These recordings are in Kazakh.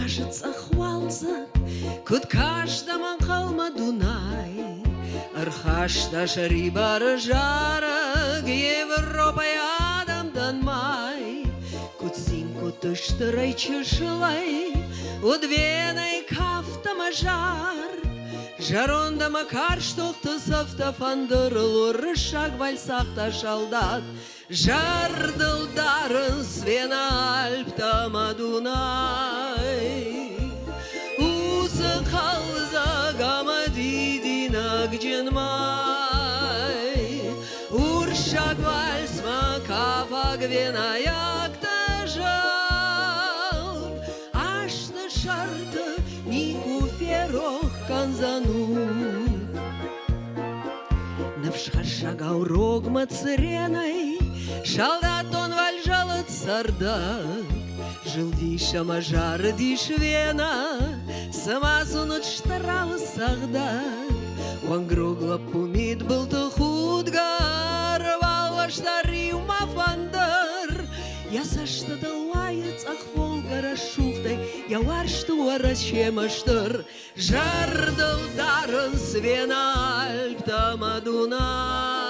кажется, хвалза, куд каждому холма Дунай, архашта шарибара жара, Европа ядам данмай, куд синку тыштырай чышлай, уд веной кафта мажар, жаронда макар штохты сафта фандырлу, рышак вальсахта шалдат, жардылдарын свена альпта мадунай. Усы қалза гамадидина гдженмай, уршак вальс макафа гвена якта жал, ашны шарты нику ферох канзану. Навшхашагау рогма цыреной, шалдат он вальжалат сардак, жылдиша мажары дишвена, сама сунут штарал сагдак, вангругла пумит был то худгар, валва штарил мафандар, я саштата лаяц ахвол гарашуфтай, я варшту арачемаштар, жардал даран свена альпта мадунай.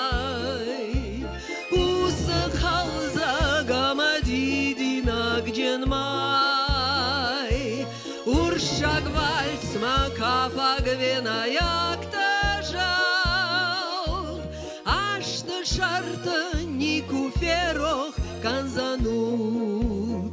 Усахалза гамадидина гдженмай, уршак вальс макафа гвена якта жал, ашты шарты нику ферох канзанут.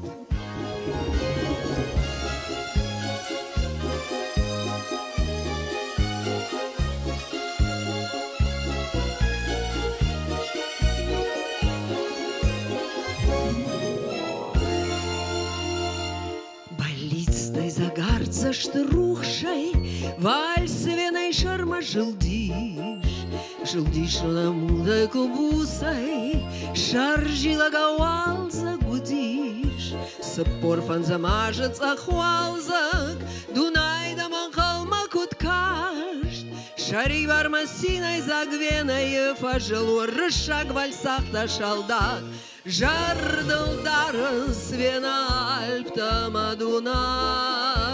Болицтой загарца штрухшей, вальсвеной шарма жылдиш, жылдиш на мудай кубусай, шаржила гауал загудиш, сапор фан замажец ахвалзак, Дунай да манхалма куткашт, шари вармасиной загвеной фажелу, рышак вальсахта шалдак, жардал даран свена альпта мадунай.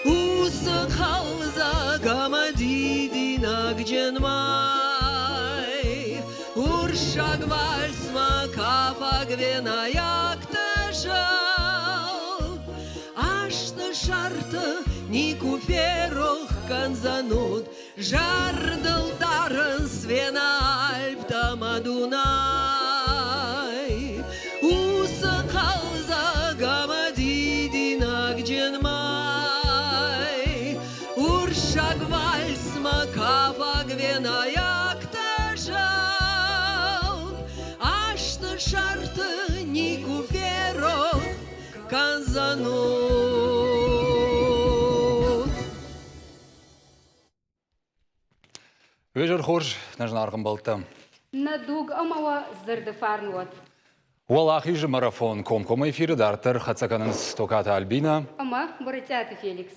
Усахалза гамадидина гдженмай, уршак вальс макафа гвена якта жал, ашты шарты нику ферох канзанут, жардал даран свена альпта мадунай. Усахалза гамадидина гдженмай, уршак вальс макафа гвена якта жал, ашты шарты нику ферох канзанут. Вечер хорж, нажнарган болта. Надуг амава зырдыфарнуат. Уалахи же марафон комком эфиры дартер хацаканынс токата Альбина. Ама Боритяты Феликс.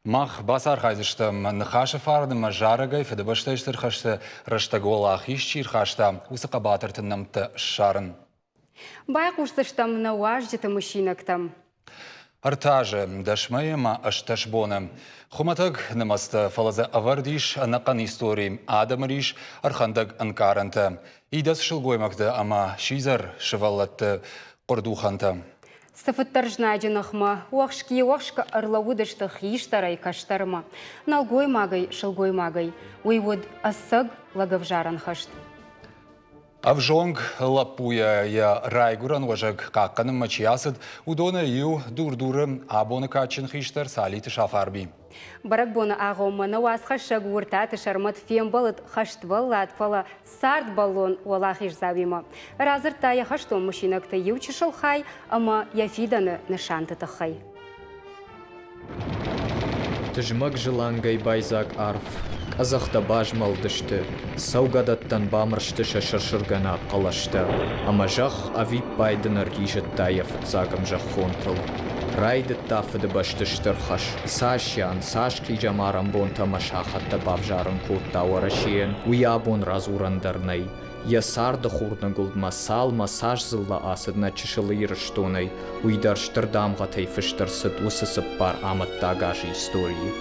Мах басар хайзыштым нхашы фарды мажарагай федебаштайштыр хашты раштагуалахи шчирхашта усакабатыртын намты шарын. Бай куштыштам на уаждеты мужчинактам. Артажы дашмайма ашташбоны. Хуматаг намасты фалаза авардиш анакан историям адамариш архандаг анкаранты. Идас шылгоймакты ама шизар шываллатты құрдуханты. Сафыттар жнайденахма, уақшка арлауыдышты хиштарай каштарма. Налгоймагай шылгоймагай, уйвуд асыг лагавжаран хашт. Авжонг лапуя я райгуран важак каканым мачиясыд удона ю дурдурым абоны качин хиштар салиты шафарби. Баракбона ағомына уасқа шагуыртаты шармат фембалыт хаштваллат фала сарт баллон уалахиш завима. Разыр тая хаштон мужчинакты ючи шылхай, ама яфиданы нышанты тахай. Тыжмак жылангай байзак арф, казахта бажмал дышты, саугадаттан бамыршты шашыршыргана қалашты, ама жах авип байдынар гижеттай афыцагам жах хонтыл. Райды тафыды баштыштыр хаш, сашян, сашки жамарам бон тамаша хатта бавжарын котта уарашиен, уябон разурандарнай, Ясарда хурнагулд масал массаж зылла асыдна чышылырыштоной, уйдарштырдамға тайфыштырсыд усысыппар аматтагажы истории.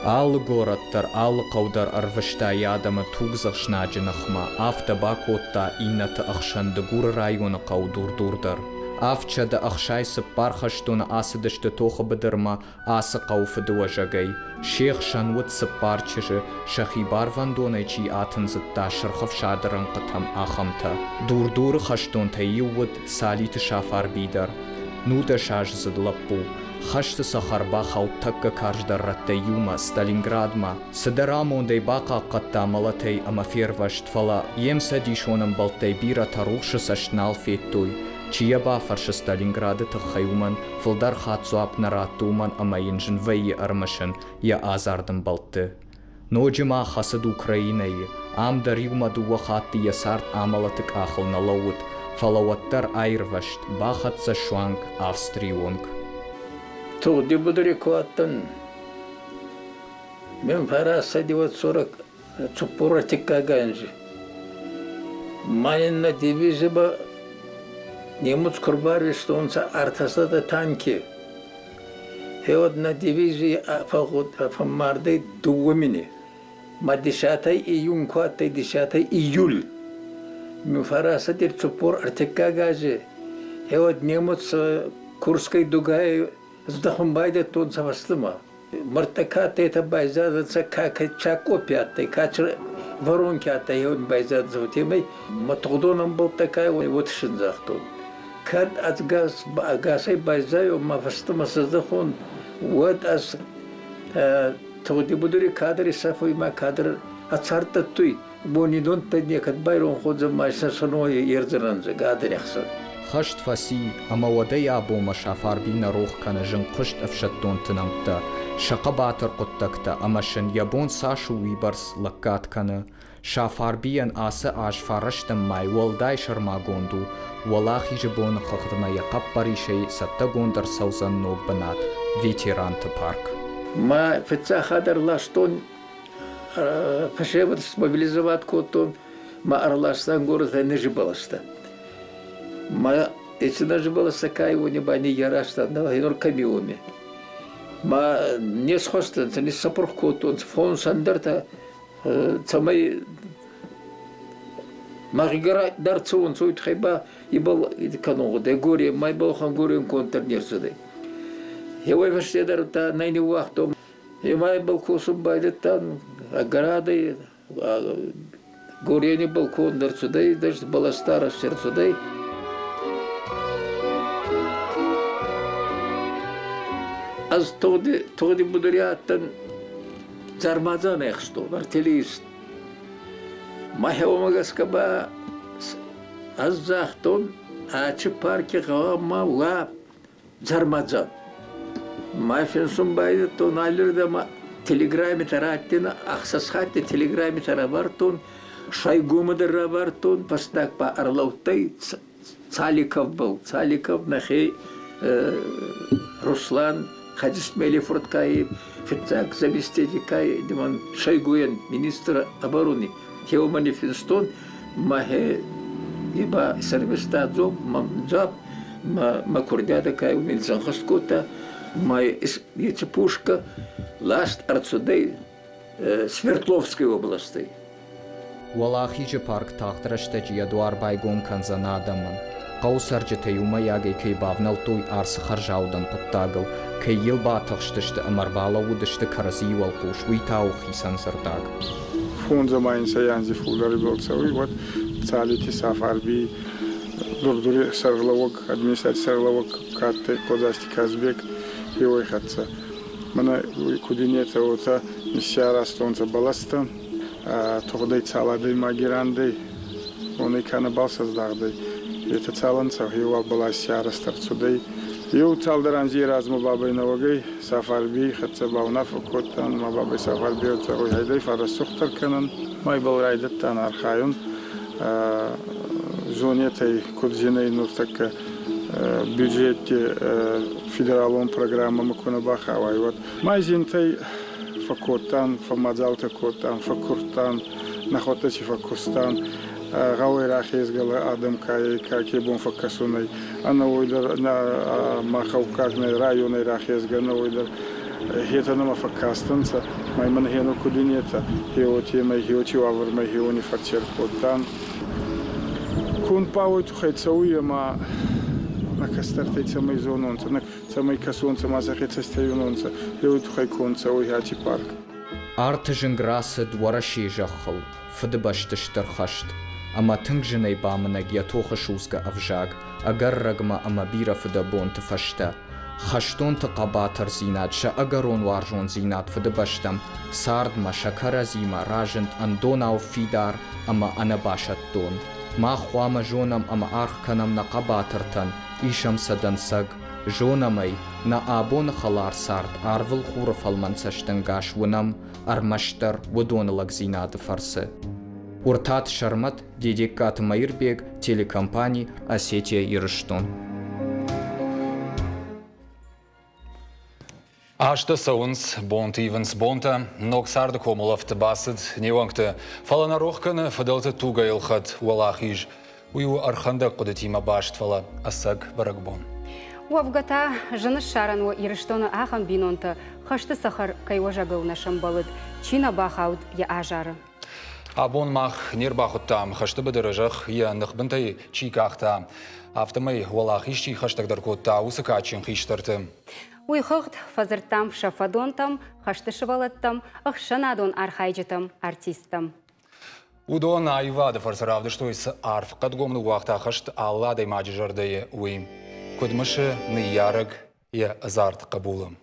Аллы городтар, аллы қаудар арвышта ядамы тугзақшнажынықма, автобакотта иннаты ақшанды гуры районы қаудурдурдар. Авчада ақшайсы пархаштуны асыдышты тоқы бідірма асы қауфыды важагай. Шех шанвыд сыппарчыжы шахибар вандоны чи атынзытта шырхов шадырын қытам ахамта. Дурдуры хаштон тайювыд салиты шафар бидар. Нуда шажызыд лаппу. Хашты сахарба хауттакка карждарратта юма Сталинградма. Сыдарамондай бақа қатта малатай амафервашт фала. Емса дишонам балтай бира тарухшы сашнал феттуй. Чия бафаршы Сталинграды тұққайуман, фылдар қатсуап нараттууман амайынжын вайы армашын, я азардым балты. Ножима хасыд Украинайы, амдар юмаду вахатты ясарт амалатык ахылна лауыт, фалауаттар айрвашт, бахатса шуанг Австрионг. Туғды бұдыр екуаттын, мен параса 940 цупура тиккаганжы. Майынна дивизия ба немец курбари стонца артасада танки. Хевод на дивизии фаммарды дугумини. Ма 10 июнь куаттай 10 июль. Ми фараса дир цупор артиккагажы. Хевод немец Курской дугай сдахумбайда тонца васлыма. Мартака тета байзадца как чако пятый, качр воронки аттай он байзад завтемай. Матудоном был такая вот шинзахтон. Кад от гасай байзаю мафастыма сыздахон вот аз тоди будури кадри сафуйма кадр ацарта туй. Бонидон тадне кад байрон ходза майса соно ерзранза гадряхсан. Хашт фаси, ама waday aboma шафарбина рохкана жын қышт афшаттон тынамта. Шақа батыр құттакта, ама шын ябон сашу вибарс лаккаткана. Шафарбиян асы аж фараштым май волдай шармагонду. Валахи жыбоны қықдына яқап баришай сатта гондар саузан ног банат. Ветеранты парк. Ма феца хадар лаштон пашеват смобилизоват котон, ма арлаштан город нежи баласта. Ма эти даже было сакай его не бани ярашта на гинор камиуме. Ма не схостен, не сапорхкотон, фон сандарта, цамай магигара дарцун суит хайба и был каного, да горе, май был хангорен контрнерсуды. Его вештедар та найни вахтом, и май был косум байдетан, аграды, горе не был контрсуды, даже была стара сердцуды. Аз тоди будуриаттан зармазан эхшто, артиллерист. Махеомагаскаба аз захтон ачы парки гама ва зармазан. Мафинсун байды тон алирда телеграмме тараттина ахсасхатти телеграмме тарабартон шайгумадыр бартон пастак па арлаутай Цаликов был. Цаликов нахей Руслан Хадис Мелифорткаев, Фитцак заместитель Диман Шойгуен, министр обороны. Хео манифестон, махе еба сервиста зоб, мамзаб, макурдяда кай умельцан хаскота, май яйца пушка, ласт арцудей Свердловской области. Валахи парк тахтрашта Эдуар байгон канзанадаман. Қаусаржыта юма ягай кей бавнал той арсы харжаудан құттагыл, кей ел батықштышты амарбала удышты карасы юалқуш, уйтау хисан сырдаг. Фон замайн саянзи фулдары болсауи, вот цалити сафарби, дурдури сарлавок, администрация сарлавок, катты, кодасти казбек, и ойхатса. Мана кудинета ота нисяра стонца баласта, тоғдай цаладай магирандай, он и канабал создагдай. Это цалан сахива была сяра старцудей. Ю цалдаран зиразму бабай навагай сафарби хатса бауна фокотан ма бабай сафарби отсагой хайдай фарасухтар канан май был райдаттан архайун зонетай кудзиней нуртака бюджете федералон программа макуна бахавай вот май зинтай фокотан фамадзалта котан фокуртан нахотачи фокустан غاوي راخيز قال آدم كاكي بون فكسوني أنا ويدر ما خوكاكنا رايوني راخيز قال ويدر هيتنا ما فكاستنسا ما من هي نكودينيتا هيوتي ما هيوتي وعبر ما هيوني فتشر كوتان كون باوي تخيت سوية ما كسترتي سمي زونونسا سمي كسونسا ما زخيت سستيونونسا هيو تخي كون سوي هاتي بارك Артыжын грасыд вараши жахыл, фыдыбаштыштыр хашт. Ама тыңжынай бамынаг ятоха шузга авжаг, агаррагма ама бира фыдабон тыфашта. Хаштон тықабатыр зинат, ша агарон варжон зинат фыдыбаштам, сардма шакара зима ражент андонау фидар, ама анабашат дон. Ма хуама жонам ама архканам на қабатыртан, ишам садан саг, жонамай на абон халар сард арвыл хуров алмансаштан гаш вунам армаштар вудонылак зинады фарсы. Уртат шармат дедекат майырбег телекомпаний Осетия Ирыштон. Ашта саунс бонт ивенс бонта, ног сарды комулафты басыд, невангты фаланарохканы фаделты туга илхат уалахиж, уйу арханда кудетима баштфала асаг барагбон. Уавгата жыны шарануа Ирыштоны ағам бинонты хашты сахар кайважагыл нашам балыд, чина бахауд я ажары. Абон мах нирбахуттам хашты бадырыжах я нахбынтай чикахта. Автомай уалахиш хаштагдар котта усыкачин хиштарты. Уйхыгд фазыртам шафадонтам, хашты шывалаттам, ахшанадон архайджетам, артистам. Удон айвады фарсаравды, что из арф кадгомны уахта хашт алладай маджижардае уим. Кудмышы ныярыг я азарт кабулым.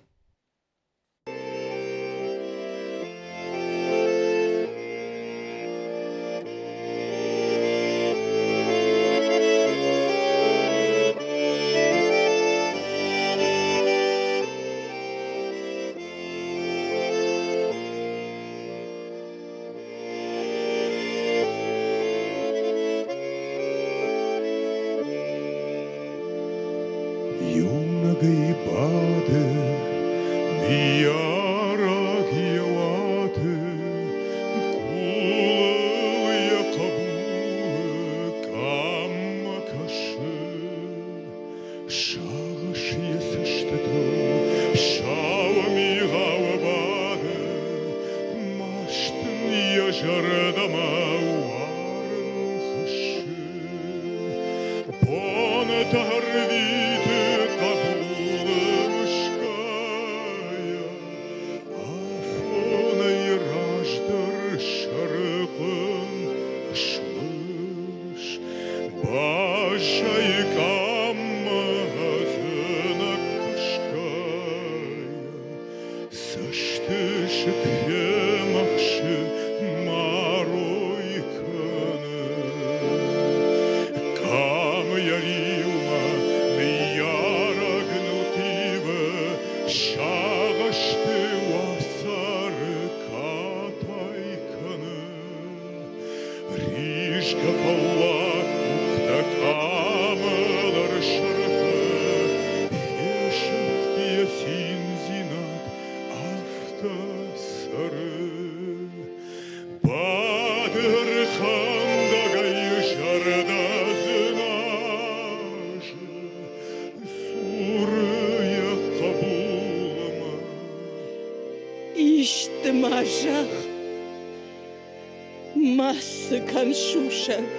Шушак,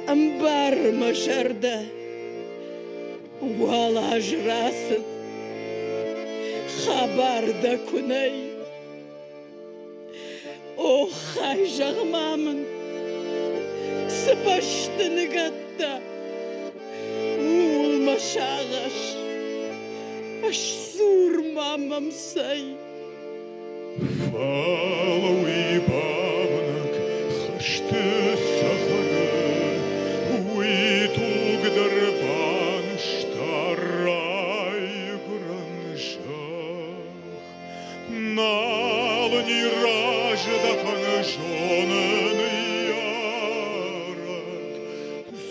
амбар машарда, уала ажрасыд, хабарда кунай. Ох, ай жағмамын, сыпашты нігатта, ул машағаш, аш сур мамам сай. Фалауи бабнак, хашты сахары, уйтуг дарбан штарай гранжах. Нални ражда ханжонын ярак,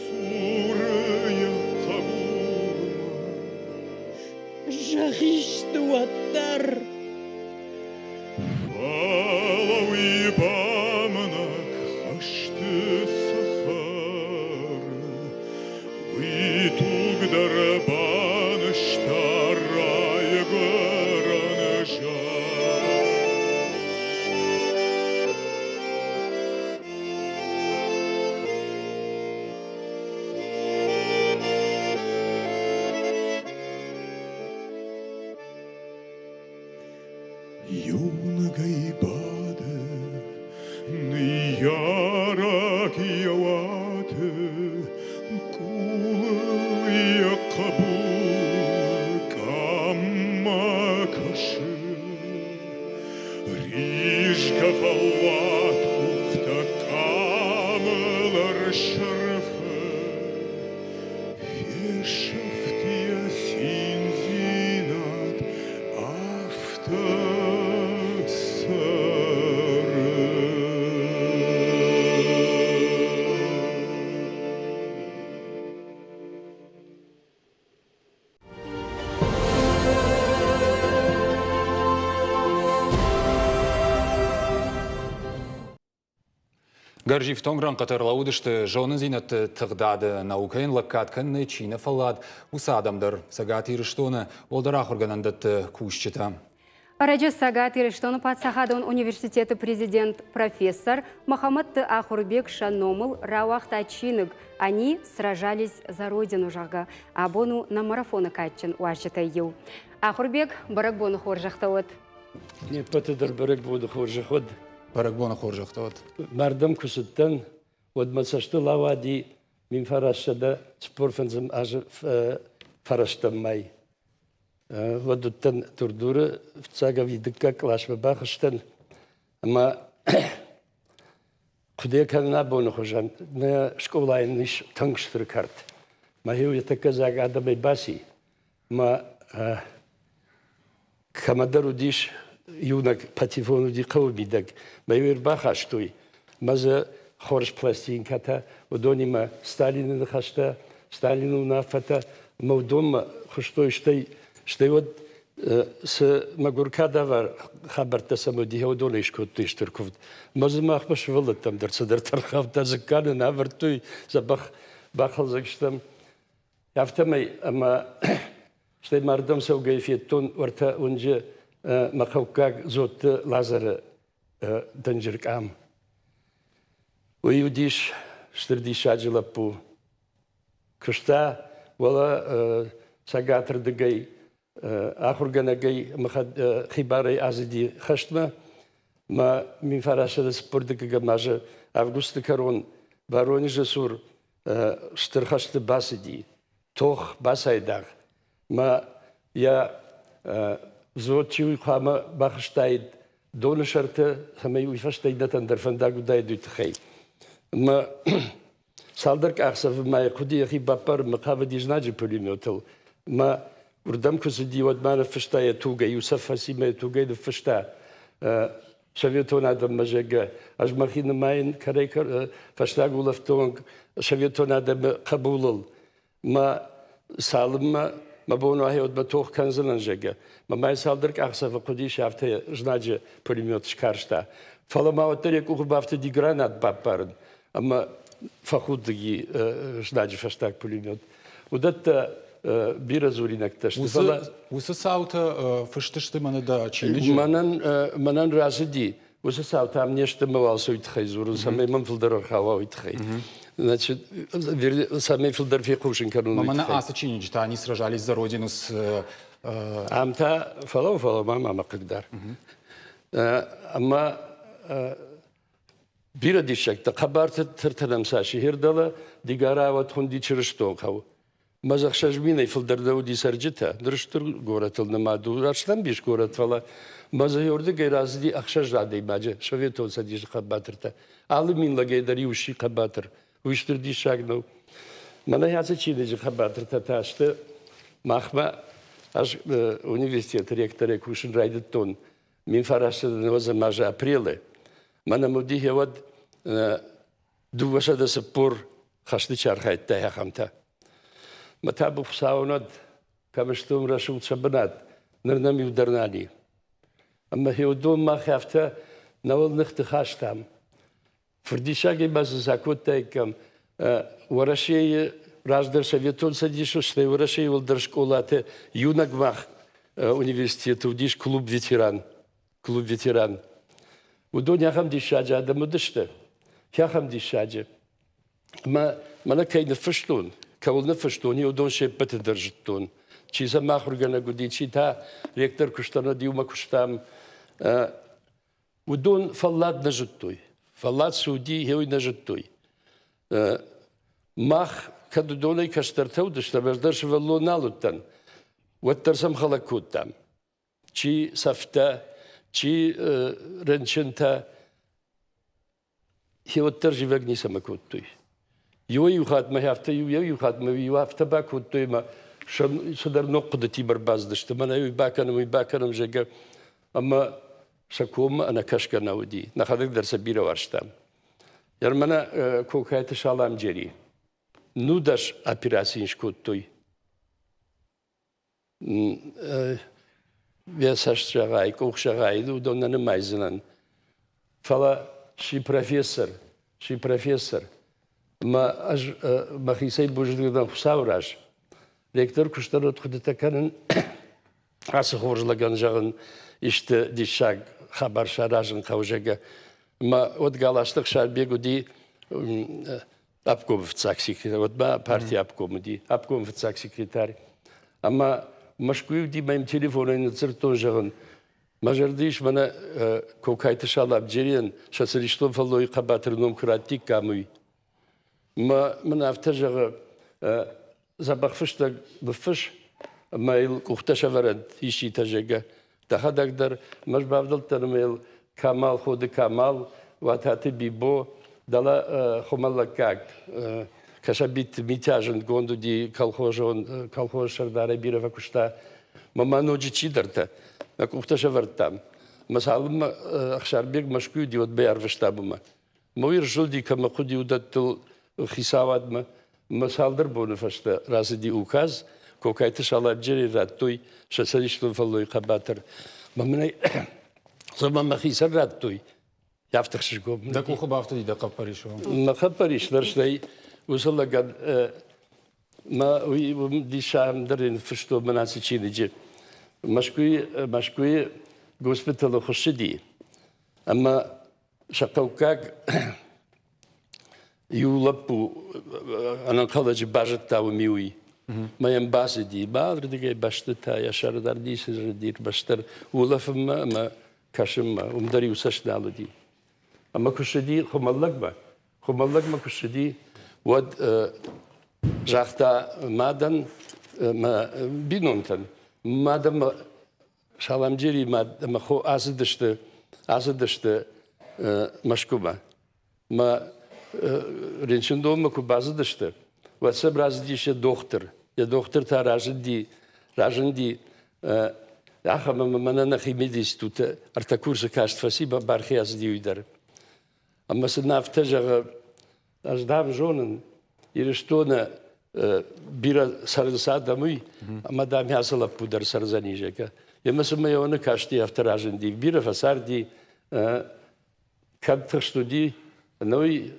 сурыя кабулма. Жағишты уаттар, Фалауи бамнак, хашты юнагай бады, ярак яваты, кулы якабу, камма кашы, рижка фалат кухта камылар шырфы, фешафтия синзинат Гаржив тонгран катарлаудышты жоны зинатты тығдады наукайын лаккатканны чина фалад усадамдар сагат ирыштоны олдарах органандатты кушчыта. Араджа Сагат Ириштону Патсахадон университеты президент профессор Махамад Ахурбек Шаномыл Рауахтачиныг. Они сражались за родину жага, а бону на марафоны катчин уашчата ю. Ахурбек баракбону хоржахтават. Не патыдар баракбону хоржахот. Баракбону хоржахтават. Мардам кусуттан одмасашты лавади мин фарашада спорфензам аж фараштам май. Водуттан турдуры в цага видыка клашва бахыштан. Ама кудая кална бону хожан на школайын ниш тангштыр карт. Ма хеу ятака зага адамай баси. Ма камадару диш юнак патифону ди қаубидак. Ма юр бахаштуй. Маза хорш пластинката. Удонима Сталина хашта. Сталину нафата. Ма удома хоштой штай вот с Магуркада var haberta samudi hodolish kutishtir kuft. Mazmach bashvil tam der sadr tarxav tazkan navertuy zabakh bakhal zakstam. Yaftamay ama shtay mardam sawgayfiyatun warta unje makhawkak zot lazar danjirk am. Uyudish shtirdish ajlapu. Kushta wala sagatr degay Ахурганагай хибарай азиди хашма ма мин фарашада спордыка мажа августа карон Воронеже сур штырхашты басиди тох басайдаг ма я зочи хама бахштайд доншарта хамай уйфаштайдатан дерфандагу дайдутхай ма салдарк ахсав май худи хибапар махавди знаджи пулеметел ма Урдам кусуди вот мана фштая туга Юсеф Фасиме туга да фшта Советона да мажага аж махина майн карайкар фшта гулафтонг Советона да кабулал ма салма ма бону ахиот батох канзалан жага ма май салдырк ахсаф куди шафта жнаджи пулемет шкаршта фалама отерек ухбафта ди гранат бапарн ама фахудги жнаджи фштак пулемет удатта бира зуринакта што Усы саута фыштышты мана да чиныжы? Манан разиди. Усы саута am нешто мавал суйтхай зуру самай ман филдар хава уйтхай. Значит, самай филдар фикушин канун. Мамана аса чиныжы, они сражались за родину с... Амта фалау мама кагдар. Ама бира дишакта хабарта тыртанам саши хирдала дигара вот хунди чирыштон хау. Мазахшажмина и филдардауди сарджита, дрыштыр город алмаду, раштан биш город фала. Мазахорды гайразди ахшажадей маджа, шаветон садиш хабатырта. Алы минла гайдари уши хабатыр, уштырди шагнул. Мана язы чинежи хабатырта ташты, махма аж университет ректоре кушин райдыттон, мин фарашты наваза мажа апреле. Мана мудихе вот дувашада сапур хашты чархайтта яхамта. Матабу саунад камштум рашул шабанат нырнами ударнали. Ама хеудом махафта навал нахты хаштам. Фурдишаги баз закутайкам варашей раздар советон садишу, что варашей волдар школаты юнагмах университет удиш клуб ветеран. Клуб ветеран. Удоня хам дишаджа адаму дышты. Хям дишаджа. Мана кайна фаштун. Кавулны фаштуни удон шеппет держтун. Чиза махургана гуди чита ректор куштана диума куштам ودون فلات نجتوي فلات سعودي هوي نجتوي ماخ كدو دوني كشترتو دشتا بردرش فلو نالوتن وترسم خلقوتام چي سفتا چي رنشنتا هو الترجي وقني سمكوتوي يخات ما هفته يخات ما يهفته باكوتوي ما شدر نقدتي برباز دشتا من ايوي باكنم جاكا اما شكوم انا كشكا نودي نخدك درس بيرا وارشتام يرمنا كوكايت شالام جري نودش операциинш كوتوي Весаш шагай, кох шагай, удобно не майзенан. Фала ши профессор. Ма хисей буждыгдан хусавраш. Ректор куштарот худетаканын асы хоржлаган жагын иште дишаг хабар шаражын каужага. Ма от галаштык шарбегуди обкомовцак секретарь. Вот ба партия обкомуди, обкомовцак секретарь. Ама مشكوي دي ما تليفون نتصرتون جغن ما جرديش منا كوكايت شالاب جريان شاسريشتون فالله يقباتر نوم كراتيك كاموي ما من افتجغ زبخ فشتك بفش ما يلقوختش فرد يشي تجغ تخدك در مش بافضل ترميل كمال خود كمال واتاتي بيبو دالا خمالكاك كشبيت ميتاجن гондо دي колхоз шардара бирова кушта мама ножи чидерта на кухташа вертам масалым ахшарбек машкуй ди от бяр вштабыма моир жулди кама худи удаттыл хисаватма масалдыр бону фашта разы ди указ кокайты шалап жери раттой шасалиштун фаллой кабатыр мамнай зама хисар раттой яфтахшиш гоб да кухо бафта ди да капаришо ما خبريش درشلي وصل لقد ما دي شام درين فشتو مناسي تشينجي مشكوي غوسبيتال خشدي اما شقوكاك يولبو انا خلج باجت تاو ميوي ما ينباسي دي بادر دي باشتا يا شردار دي سردير باشتر ولفم ما كاشم ومدري وسشنالو دي اما كشدي خمالك ما كشدي ود جاختا مادن ما بينونتن مادم شالامجيري ما خو ازدشت مشكوبه ما رينشندوم ما كوبازدشت وسبراز ديش доктор تا راجندي اخا ما نخي ميديستوت ارتكورس كاشت فسيبا بارخياز ديودر اما سنافتجغ أجدام جونن يرشتونا بيرا سرزاد مي أما دام يحصل بودر سرزاني جاكا يما سما يونا كاشتي أفتراجن دي بيرا فسار دي كاد تشتو دي نوي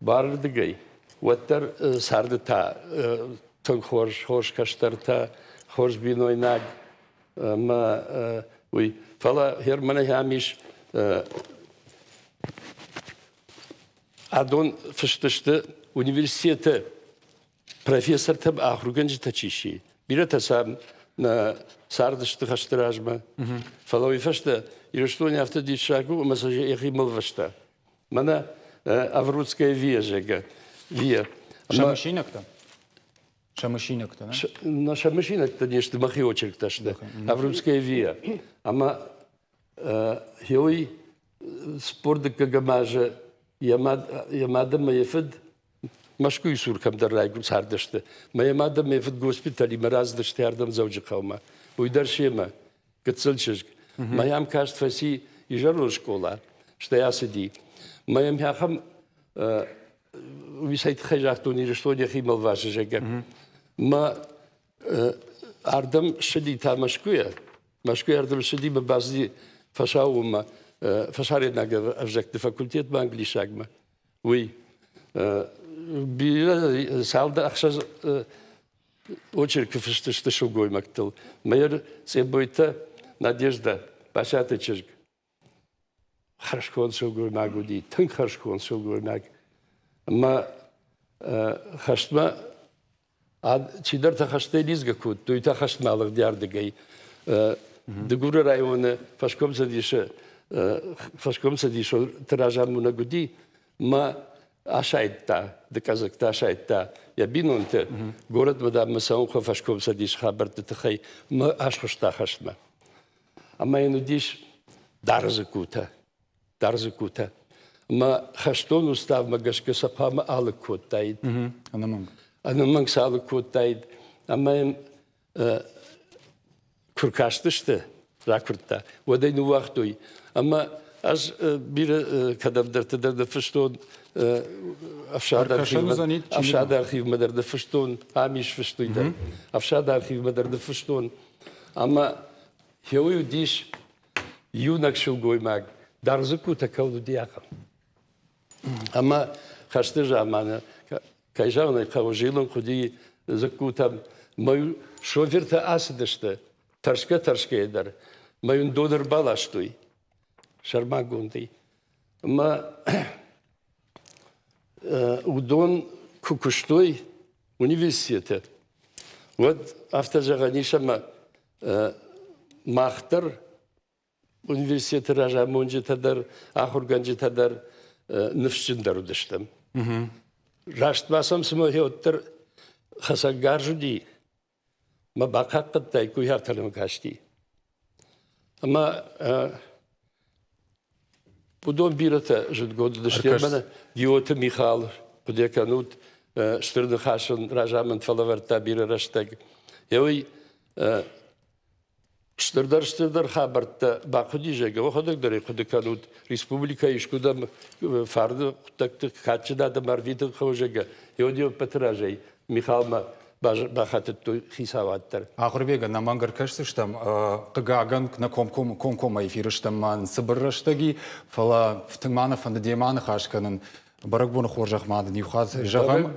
بارد جاي وتر سارد تا تون خوش كاشتر تا خوش بينوي ناج ما وي فلا هير منا هاميش أدون فشتشت университета профессор таб ахруганжи тачиши бира тасам на сардышты хаштыражма фалови фашта ирештони автодишагу масаже эхимал вашта мана аврудская вия жега вия Шамышинок-то? На шамышинок-то нечто махи очерк ташда аврудская вия ама хиой спорды кагамажа يمادم ما يفد مشكو يسور كم در رايقو ساردشته ما يمادم ما يفد غوسبيتالي مراز دشته هردم زوجي قوما ويدر شيما قتسلشج ما يام كاشت فسي يجرو شكولا شتا ياسدي ما يام ياخم ويسايت خجاختوني رشتوني خيمال واشجا ما أردم شدي تا مشكوية أردم شدي ببازدي فشاوما فشاري ناقة أفجكت فاكولتيت بانجليش أجمع وي بيلا سالدا أخشى очерк فشتشت شو جوي مكتل مير سيبويتا надежда باشاتشج خرشكون شو جوي ماجودي تن خرشكون شو جوي ماج ما خشتما عاد چیدر تا خشته لیزگ کود دوی تا خشت مالق دیار دگی Дегура районы фашкомса дише тиражамуна гуди, ма ашайтта, доказакта ашайтта. Я бинонте город мадам масаунха фашкомса диш хабарты тахай, ма ашхушта хашма. Ама инудиш дарзакута. Ма хаштон устав магашка сапама алыкот тайд. Анаманг салыкот тайд. Ама куркаштышты ракурта. Водайну вахтуй. Ама аз бир кадавдартыдар да фаштон афшад архив мадар да фаштон. Амиш фаштуйда. Афшад архив мадар да фаштон. Ама хеую диш юнак шулгой маг. Дарзакута кауду диакам. Ама хаштыжа амана кайжавна каужилон худи закутам мою шоферта асыдышты. Таршка едар. Маюн додыр балаштуй. Шарма гунди. Ма удон кукуштой университета. Вот автожага нишама махтар университет ража монжитадар, ахурганжитадар нефшиндар удыштым. Раштмасам смохиоттар хасагаржуди. Ма бакаккаттай куйхарталым кашти. Ама будон бирата жидгоды дыштемана диоты Михал пудеканут штырды хашын ражамын фалаварта бири раштаг. Яуй штырдар хабарта бақуди жега. Охадак дари кудеканут республика ишкудам фарды кутакты хачыдады марвиды хожега. Яудио патражей Михалма бахатытту хисаваттар. Ахурбега намангар кашсыштам кыгаган на комкома эфирыштам сыбырраштаги фала втыңманов анда деманы хашканын баракбоны хоржахмады нюхат жагам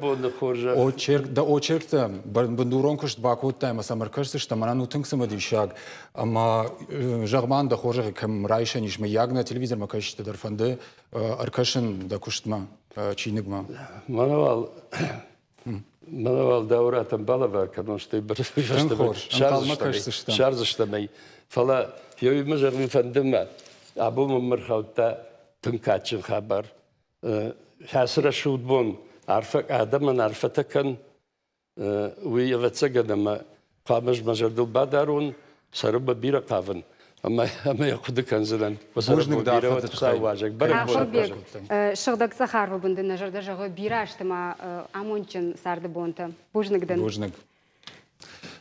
очеркта бандурон кышт бакуттай масамар кашсыштам анан утыңсымы дишаг ама жагман да хоржах кем райша нишме ягна телевизор макашты дарфанды аркашын да куштма чинигма Манавал дауратам балава, потому что шарзыштамай. Фала, я мажар вифандыма, абума мархаута тынкачын хабар. Хасра шудбон, арфак адаман арфатакан, уявацаганама, қамыш мажардыл бадарун, сарыба бира қавын. Ама яқуды канзылан. Бужник да арфататықай. Ахурбек, шығдак сахарвы бұнды нажарда жағы бира аштыма амончын сарды бонты. Бужникден. Бужник.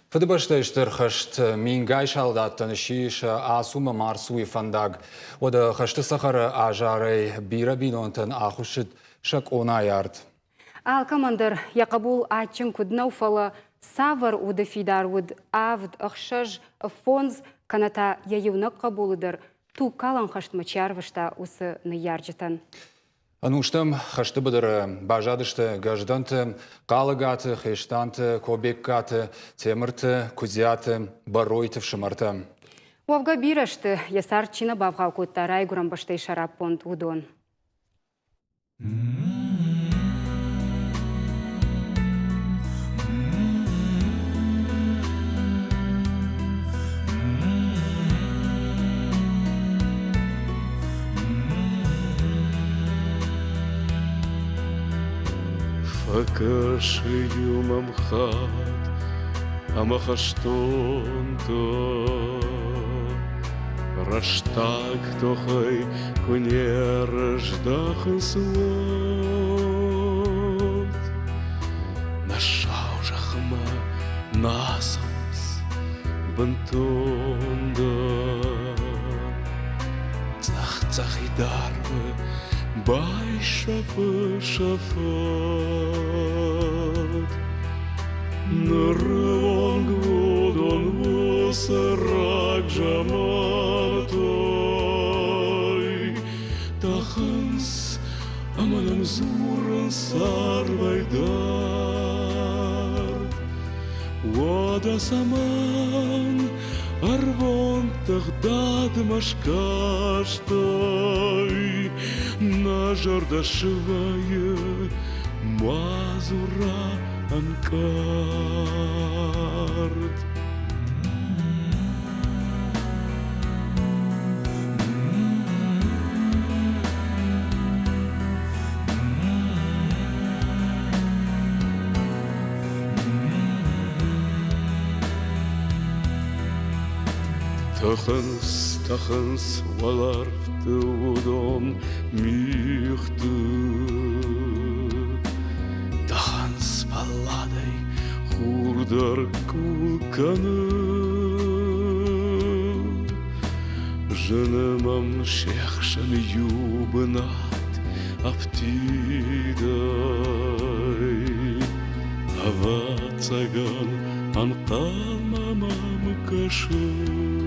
Фадыбаштайштыр хашт мингай шалдаттан шиш асума марсуи фандаг. Ода хашты сахары ажарай бира бинонтан ахушит шак она ярд. Ал командир яқабул ачын күднау фала савар уды фидар уд авд ахшаж фонз каната яюнак кабулыдыр ту калан хаштма чарвышта усы ныяржытан. Ануштам хашты быдыр бажадышты гажданты, калагаты, хештанты, кобеккаты, темырты, кузяты, баройты в шамарты. Уавга бирашты ясар чина бавгау кутта райгурам баштай шарап понт удон. Факаши юмамхат, амахаштонто, раштак тохай кунерождахын свод. Нашаужахма насамс бантонда, цах-цахидарвы, Бай шафат, нырвон гводон высырак жаматой, тахынс аманам зурын сарвайдар, вода саман арвон тагдадым ашкаштой, Нажарда шывая мазура анкарт. Tachens walarfte udon michte. Tachens paladei hurdar kulkanı. Женемам шехшен юбнат аптидай. Ава цаган анқалмамам кашын.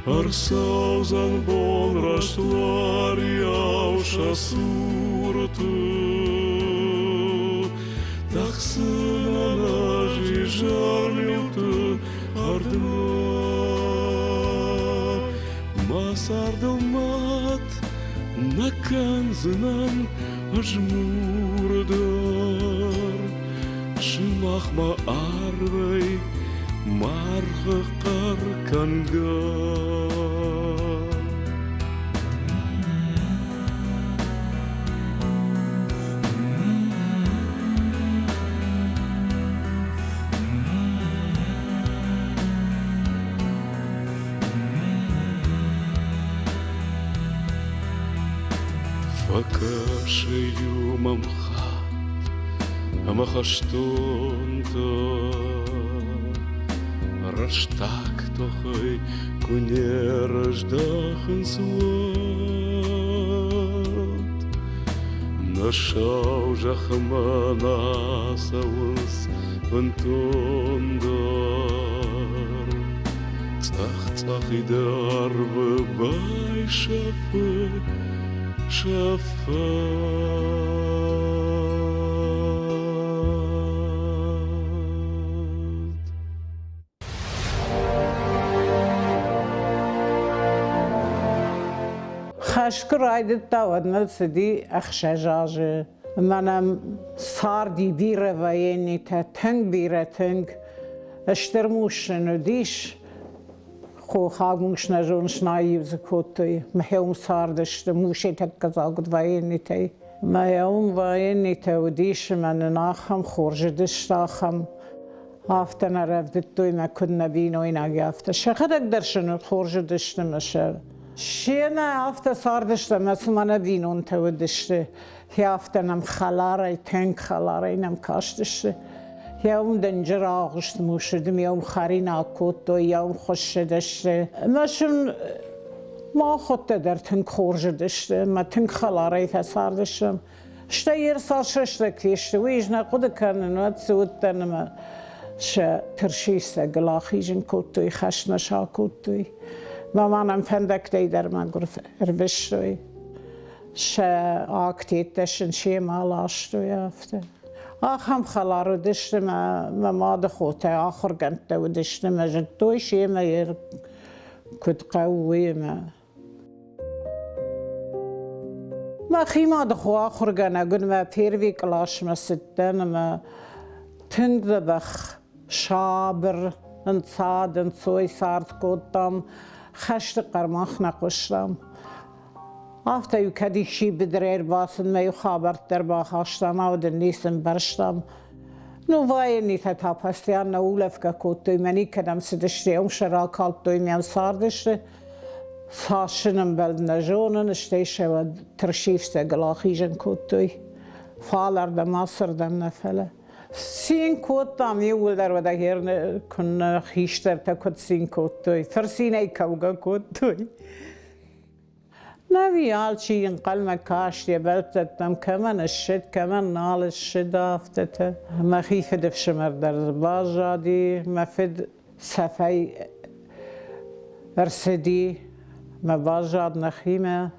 Арсаузан бол раштуар явша сурты. Тахсын анажи жармилты ардына. Масардылмат наканзынан ажмурдар. Шымахма арвай мархы қарканға. Факашею мамхат, амахаштонта. Раштак тохай кунерождахен сват. Нашау жахмана саунс вантондар. Цах идар вбай шафы. شفاعت خشکر عیدت داود نلسدی اخشجاجه منم ساردی بیره و یعنی تا تنگ بیره تنگ اشترموش ندیش خو خاگموش نجونش نایوز کوتی مهیوم ساردشت موشی تکزاگد وینی تی مهیوم وینی تی ودیش من ناخم خورجدش داخم آفتن رفت توی ما کن نبین و این آگه آفته شخدک درشن خورجدش نمیشه شینا آفته ساردشت مثل من نبینون تی ودشت هی آفته نم خلاره تنگ خلاره نم کاشتشت یاوم دنجر آغشت موشدم یاوم خرین آکوت و یاوم خوش داشته ماشم ما خود در تنگ خورج داشته ما تنگ خلاره فسار داشتم شتا سال شش دکیشته ویج نقود کنن و تسود تنم ش ترشیسته گلاخیجن کوتوی خش نشا کوتوی ما منم فندک دی در من گرف اروشتوی ش آکتیت داشتن شی مالاشتوی افته آخم خلارو داشتم ما دخوته آخر گنته و داشتم جدوی شی ما یر کد قوی ما خیما دخو آخر گنه گن ما پیروی کلاش ما ستن ما تنگ بخ شابر انصاد انصوی سارد کودم خشت قرماخ نقشتم آفته یو کدیشی بدریر باسن میو خابرت در باخاشتم و دنیسم برشتم نو وای نیت تا پستیان نولف که کوتوی منی کدم سدشتی اون شراکال توی میم ساردشته ساشنم بلد نجونن اشتیشه و ترشیف سه گلاخیجن کوتوی فالر دم مصر دم نفله سین کوتام یول در و دهیر کن خیشتر تا کد سین کوتوی فرسینه کوگا کوتوی نبي عالشي ينقل مكاشتي بلتتم كمان الشد كمان نال الشد آفتته ما خيفة دفشمر در باجادي ما فد سفاي ارسدي ما باجاد نخيمة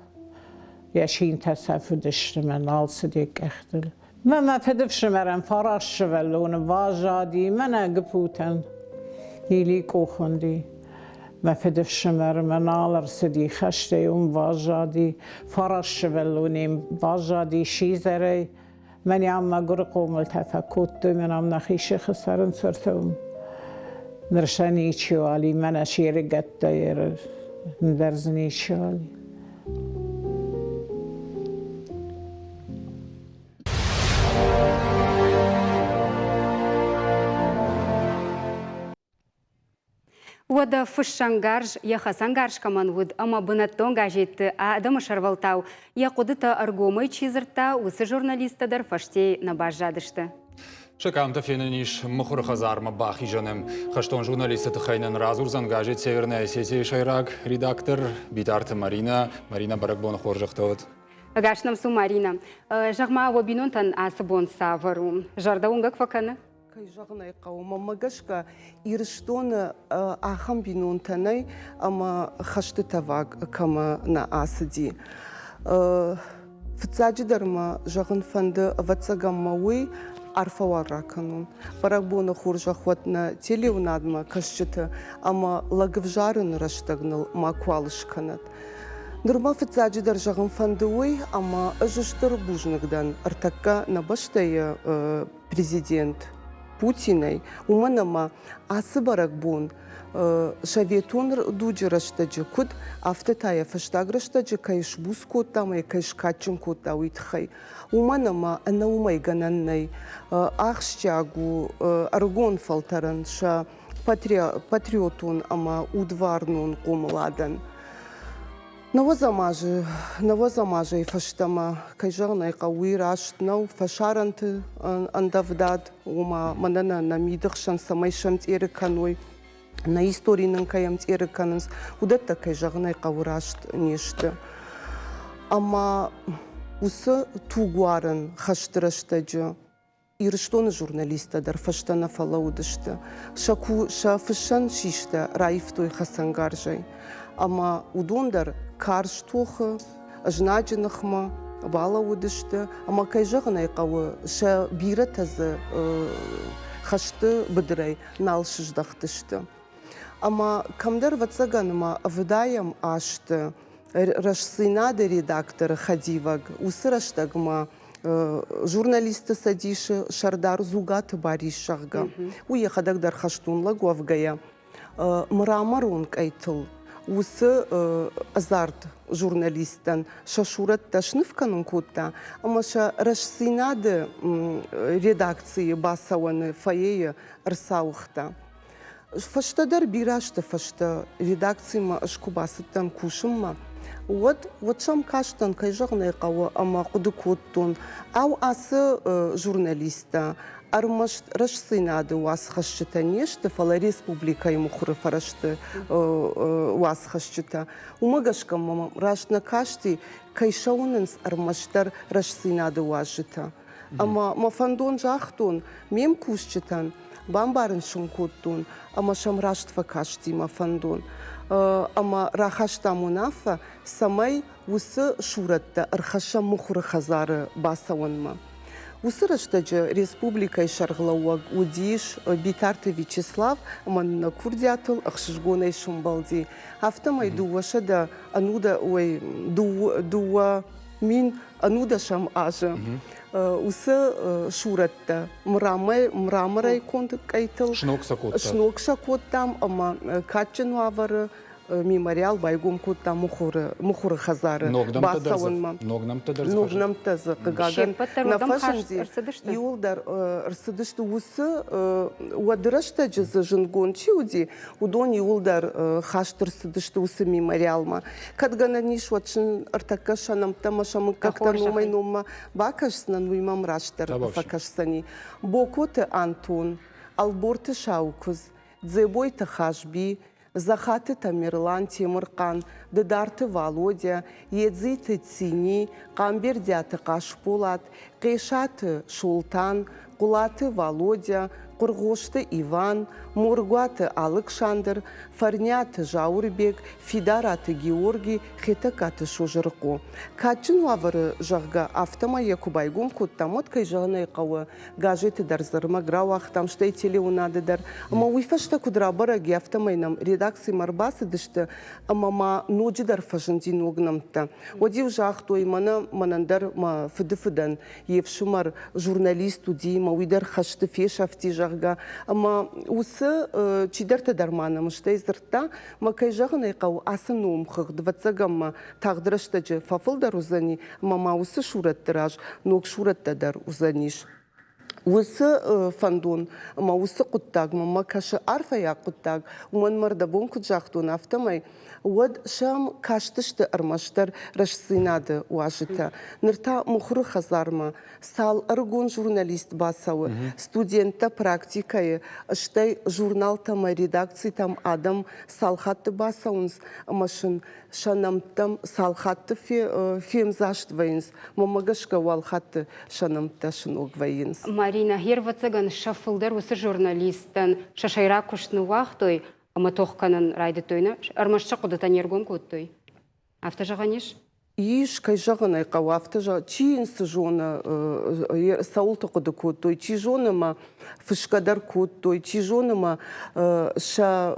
ياشين تسافو دشتم نال صديق اختل ما فد دفشمرن فراش شولون باجادي منا قبوتن يليكو خندي ما فدف شمر منال رسدي خشتي واجادي فرش شبلونيم واجادي شيزري من يعم قرقو ملتفكوت من عم نخيش خسرن صرتهم نرشاني شوالي من اشير قد داير ندرزني شوالي Ода фышшангарж, яхасангарж каманвуд, ама бынаттон гажетті адамы шарвалтау. Яқудыта аргомай чизырта, усы журналистадар фаштей набажадышты. Шакамта фенениш мухур хазарма бахи жаным. Хаштон журналисты тыхайнан разур зангажет Северная Осетия шайрак, редактор Битарты Марина Баракбон хоржахтават. Гашнам су Марина. Жағма вабинонтан асыбон савару. Жардаунга кваканы? Кай жағынай қауыма мағашқа ирыштоны ахам бинонтанай, ама хашты таваг кама на асыди. Фцаджидарма жағын фанды вацагаммауи арфаварра канун. Баракбона хоржахватна телеунадма кашчыты, ама лагывжарын раштагныл макуалышканат. Нурма фцаджидар жағын фандуи, ама ажыштыр бужнагдан артакка набаштая президент Путиной, уманама асы баракбон шаветон дуджи раштаджи куд автотая фаштаг раштаджи кайш бускоттама и кайш качын котта уитхай. Уманама анаумай гананнай ахщагу аргон фалтаран ша патриотун ама удварнун кумладан. Навозамажи и фаштама кайжагнай кауи раштнау фашаранты андавдад ума манана на мидахшан самайшам тиреканой на историйнын каям тиреканыз удатта кайжагнай кауи рашт нешті. Ама усы тугуарын хаштыраштаджы ирыштоны журналистадар фаштана фалаудышты. Шаку шафышан шишта раифтой хасангаржай. Ама удондар карш тохы, жнаджынахма, бала удышты. Ама кайжағынай қауы ша бира тазы хашты быдырай налшыждақтышты. Ама камдар вацаганыма выдаям ашты, рашсынады редактор Хадиваг, усыраштагма журналисты садиши шардар зугаты баришагга. Уехадагдар хаштунла гуавгая. Мрамарун кайтыл. Усы азарт журналистан шашурат ташнывканын кутта, ама ша рашсынады редакции басауаны фаея рсаухта. Фаштадар бирашты фашта редакцияма ашкубасыттан кушымма. Вот шам каштан кайжағнай қауы ама құды коттун. Ау асы журналиста армаш рашсынады уас хашчыта нешті, фала республика ему хуры фарашты уас хашчыта. Умагашкам рашна кашти кайшаунынс армаштар рашсынады уажыта. Ама мафандон жахтун мем кушчытан бамбарын шункоттун, ама шамраштва кашти мафандон. Ама рахашта мунафа самай усы шуратта архаша мухуры хазары басауынма. Усыраштаджы республика шарғлауаг удиш Битарты Вячеслав манна курдятыл ахшыжгонай шумбалди. Автомай дуашада ануда дуа мин ануда шам ажы. Усы шуратта мрамарай конты кайтыл. Шнокша коттам, ама качын авары мемориал байгум коттам мухуры хазары басауынма. Ногнам тазы кыгаган нафашынди юлдар рсыдышты усы уадырашта жызы жынгон чиуди удон юлдар хаштыр сыдышты усы мемориалма. Кадгана ниш ватшын артака шанам тамашамы как-то номай нома бакашсынан уймам раштар факашсани. Бокоты Антон, Алборты Шаукуз, Дзебойты Хашби, Захаты Тамерлан Темыркан, Дедарты Володя, Едзиты Цини, Камбердяты Кашпулат, Кайшаты Шултан, Кулаты Володя, Кургошты Иван, Мургуаты Александр, Фарняты Жаурбек, Фидараты Георгий, Хитакаты Шужырку. Качын лавары жағға автома якубайгум куттамот кайжағынай қауы газеты дарзырма грауақтам штай телеунадыдар. Ама уйфашта кудрабараги автомайнам редакции марбасы дышты, ама ма ноджидар фажындин огнамта. Одив жақтуй манандар ма фыды-фыдан евшумар журналисту дей, ма уйдар хашты фешафти жағға. Ама усы чидарты дарманам штай зыртта, ма кайжағынай қау асын омқық, 20-гамма тағдырыштаджы фафылдар узани, мама усы шураттыраж, ног шураттадар узаниш. Усы фандон, ма усы куттаг, ма кашы арфа я куттаг, уман мардабон куджахтун автомай, уад шам каштышты армаштар рашсинады уажита. Нырта мухры хазарма, сал аргон журналист басауы, студентта практикайы, штай журнал тама редакции там адам салхатты басауынс, машин шанамтам салхатты фемзаштвайынс, мамагашка валхатты шанамта шиногвайынс. Марина Хервацаган шафылдар осы журналистан шашайра күштіні уақытой, ама тоққанын райды тойна, армашча құдытан ергон көттой. Авто жаған еш? Иш кай жағын айқау авто жағын, чиінсі жоны саулты құды көттой, чи жоны ма фышкадар көттой, чи жоны ма ша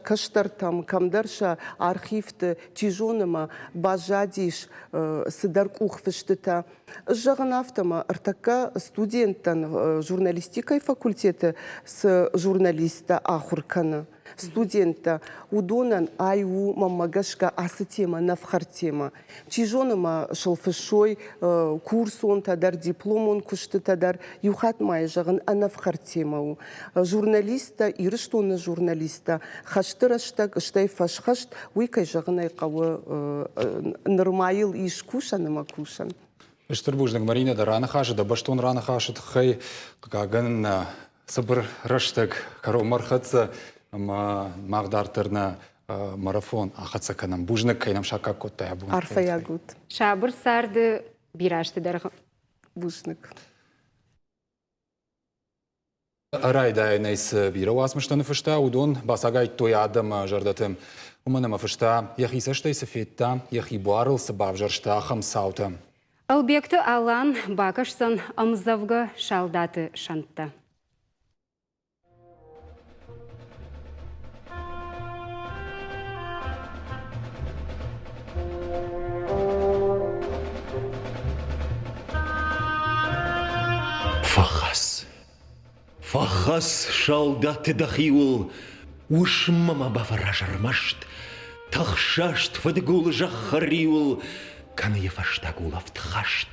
каштар там, камдар ша архивты, чи жоны ма бажадиш сыдар кухфыштыта. Жағын автома артака студенттан журналистикай факультеты с журналиста ахурканы. Студента удонан айу мамагашка асы тема, навхар тема. Чижоныма шылфышой курсон тадар, дипломон кушты тадар, юхат май жағын анавхар темау. Журналиста, ирыштоны журналиста, хаштыраштак, штай фашхашт, уйкай жағын айқауы нормайл иш кушаныма кушан. Штырбужник Марина да раны хажы, да баштон раны хажыт, хай каган сабыр раштак каромар хатса, мағдартырна марафон ақатса канам бужник кайнам шака котта ябун. Арфа ягут. Шабыр сарды бирашты дарға. Бужник. Арайда найс бира уасмыштаны фышта, удон басагай той адам жардатым. Уманама фышта, яхи саштайсы фетта, яхи буарыл сабав жаршта ахам саута. Албекті алан бакашсан амзавға шалдаты шантта. Фахас шалдаты дахиул, уж мама баваражармашт, тахшашт фадгул жахариул, каны яфаштагулавт хашт,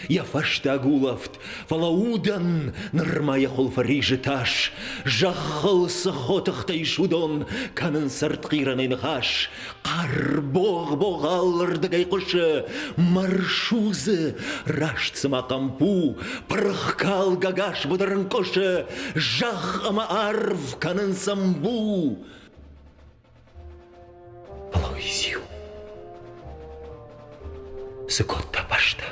яфаштагулавт, фалаудан нырмая холфарижы таш, жахал сахотахтай шудон, канын сартқиранын хаш, қар боғалырдығай құшы, маршузы, рашт самақампу, пырыққал гагаш бұдырын құшы, жах ама арв канын самбу. Палауизию. Сыкотта башта.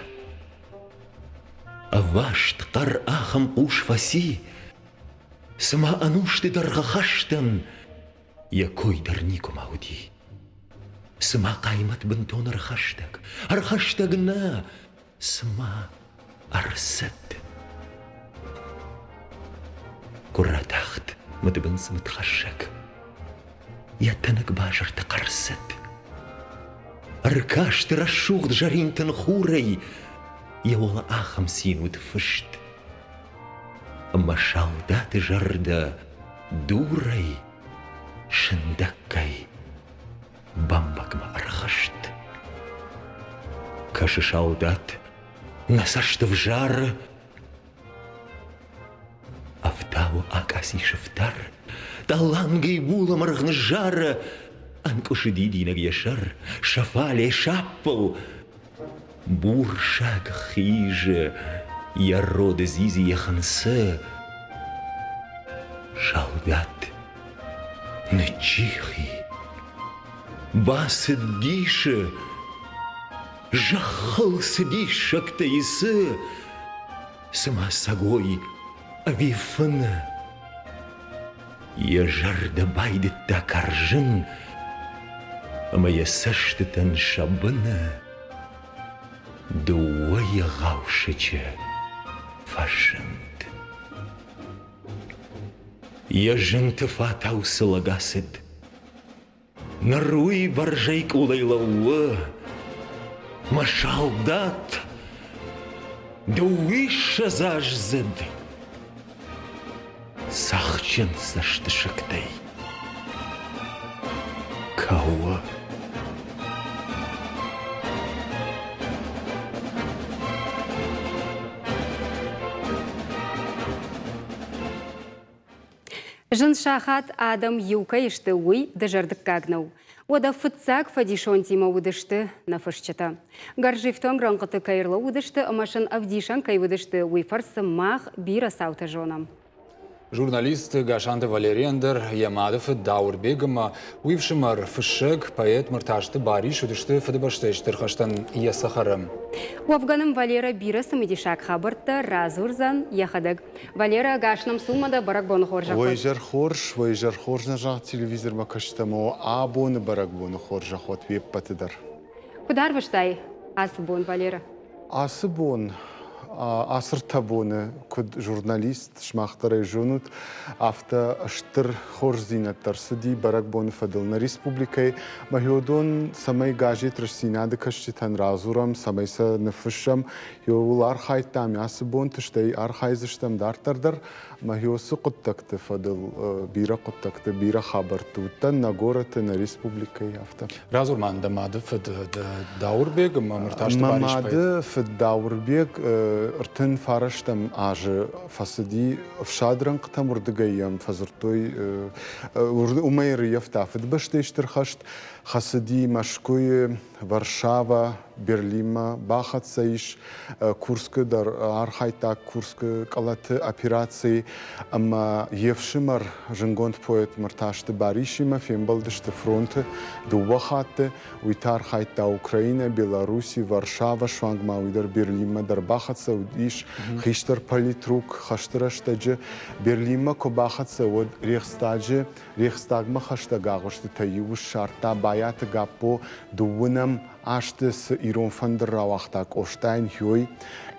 Авашт қар ахам уш фаси, сама анушты дарғахаштан, якой дарнику мауди. Сама қаймат бінтон архаштаг, архаштагна, сама арсат. Куратахт мадыбын сымыт хашак, яттанак бажарты қарсат. Аркашты рашуғд жаринтын хурай, яола ахам синуд фышт. Машалдаты жарда дурай, шындаккай, бамбакма архашт. Кашы шалдат насашты в жар, автау акаси шыфтар, талангай булам арғны жар, анкушы дидинаг яшар, шафале шаппыл, буршак хиже, яроды зизи яхансы, шалдат нычихи, басыд гиші, жахылсы дишак тайсы, сама сагой авифыны, ежарды байды такаржын, амая саштытан шабыны, дуая ғаушычы фашынт. Ежынты фатау сылагасыд, наруй баржайк улайлауы, машалдат, дуиша зажзыд, сахчын саштышыктай, кауа. Жын шахат адам юка ишты уй дыжардык кагнау. Ода фыцак фадишон тима удышты нафышчата. Гаржифтом раңқыты кайырлы удышты, амашын авдишан кай удышты уй фарсы мах бира саута жонам. Журналист Гашанты Валериандер Ямадов Даурбегама уйвшимар фышег поэт мырташты бариш удышты фадыбаштештер хаштан ясахарым. У Афганым Валера бира самидишак хабарта разурзан яхадык. Валера гашным суммада барак бону хоржа ход. Вайжар хорж на жах телевизор макаштамо абоны барак бону хоржа ход веб патыдар. Кудар ваштай асбон Валера? Асыбон. Асыр табуны күд журналист шмақтары жонут авто штыр хорзинаттар сыди барак боны фадылна республикай махиодон самай гажет рашсинады кашчитан разурам самайса нефышам йол архайтам асыбон тыштай архайзыштам дартардар махиосы құттақты фадыл бира құттақты бира хабартуттан на гораты на республикай авто. Разурман дамады фад Даурбег мырташты бариш поэт. Мамады фад Даурбег ارتن فارشتم آج فسدی فشادرن قطم وردگیم فزرتوی ورد یفتا فد بشتیش ترخشت خسدی مشکوی ورشاوا برلیما باخت سایش کورسک در آرخایتا کورسک کلات اپیراسی اما یفشمر جنگوند پویت مرتاشت باریشیما فیم بلدشت فرونت دو وقت ویتار خایتا اوکراینه بیلاروسی ورشاوا شوانگ ماویدر برلیما در باخت سعودیش خیشتر پلیتروک خشترشتاج برلیما کو باخت سعود ریخستاگ ما خشتگاغشت تایوش شارتا باید گاپو دوونم آشتس ایران فندر راوختاک اوشتاین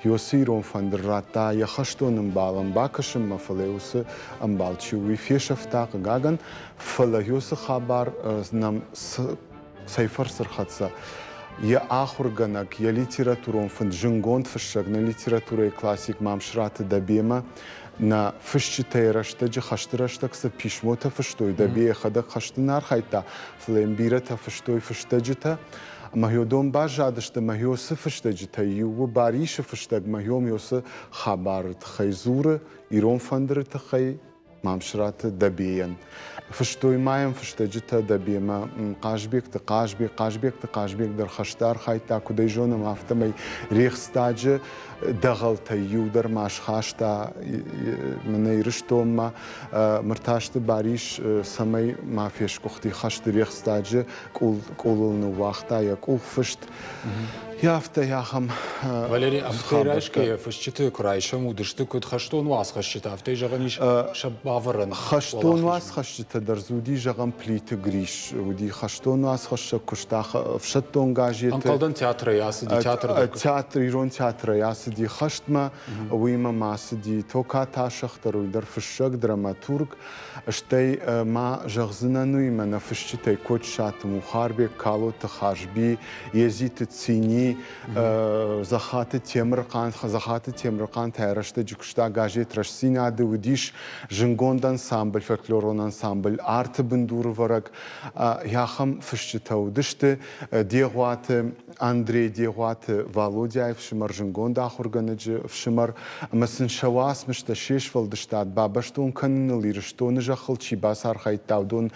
هیوسی ایران فندر راتا یا خشتونم بالم باکشم مفلیوس امبالچوی فیشفتاق گاگن فلیوس خبر نم سیفر سرخاتسا یا آخر گنک یا لیتراتورون فند جنگوند فشگ نه لیتراتوره کلاسیک مامشرات دبیما نا فشت تیرشته جه خشترشته کس پیشموت فشتوی دبی خدا خشتنار خیتا فلیم بیرت فشتوی فشته جتا ماهیودون باز جادشته ماهیوس فشته جتا یو باریش فشتگ ماهیوم یوس خبرت خیزور ایران فندرت خی مامشرات دبیان فشتوی مایم فشته جتا دبیما قاشبیک در خشتار خیتا کدی جونم افتمی ریخستاج دغلت یو در ماشخاشتا منی رشتوم مرتاشت باریش سمی مافیش کختی خشت ریخستاج کول نوختا یا کول فشت یافته یا هم Валерий, амхайраш که فشته کرایشم ودشته کد خشتون واس خشته افته جغنیش شباورن خشتون واس خشته در زودی جغم پلیت گریش ودی خشتون واس خشته کشتا فشتون گاجیت انقلدن تئاتر یاسدی تئاتر ایران تئاتر یاسدی خشت ما ویما ماسدی توکا تاشختر و در فشک دراماتورگ اشتی ما جغزنا نوی من فشته کد شات مخاربه کالو تخاشبی یزیت تسینی زخات تیمرقان تایرشته جکشتا گاجیت رشسین عده ودیش جنگوند انسامبل فلکلورون انسامبل آرت بندور ورق یاخم فشته ودشته دیغوات اندری دیغوات والودیای فشمر جنگوند آخرگنج فشمر مثل شواس مشت شش فلدشتاد بابشتون کنن لیرشتون جخل چی باسار خیت داودون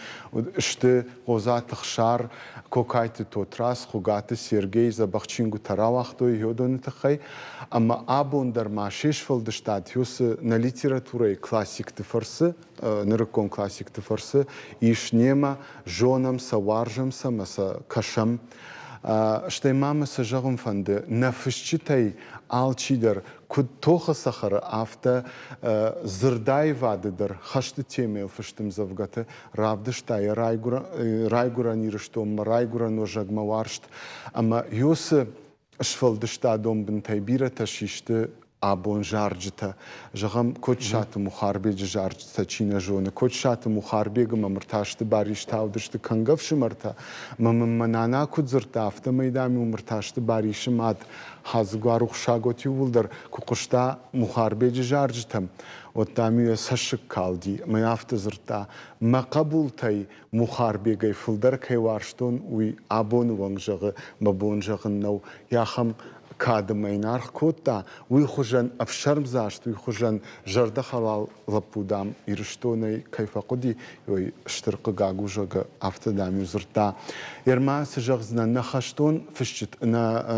اشته قوزات خشار کوکایت توتراس خوگات سیرگی زبخچینگو تراوختو یودون تخی اما آبون در ماشش فلدشتاد هیوس на литературе классик тфарсы ныркон классик тфарсы иш нема жонам саваржам самаса кашам شتی مام سجاقم فنده نفشتی آلچی در کد توخ سخر آفته زردای واده در خشت تیمیل فشتم زوجته رابدشتای رایگورانی رشتم رایگوران و جگ موارشت اما یوس اشفلدشتا دوم بنتای بیره تشیشته آبون جارجته جغم کد شات مخاربی جارجته چینه جونه کد شات مخاربی گم مرتاشت باریش تاودشت کنگف شمرته منانا کد زرت آفته میدامی مرتاشت باریش ماد هزگارو خشاگوتی ولدر کقشتا مخاربی جارجتم و تامیو سشک کالدی میافت زرتا ما قبول تای مخاربی گی فلدر کی وارشتون وی آبون ونجغ مبون جغ نو یا خم كادمين أرخوتا ويخجن أفشرم زاشت ويخجن جرد خلال لبودام يرشتوني كيف قدي يشترق قاقوجا أفتدام يزرتا يرما سجغزنا نخشتون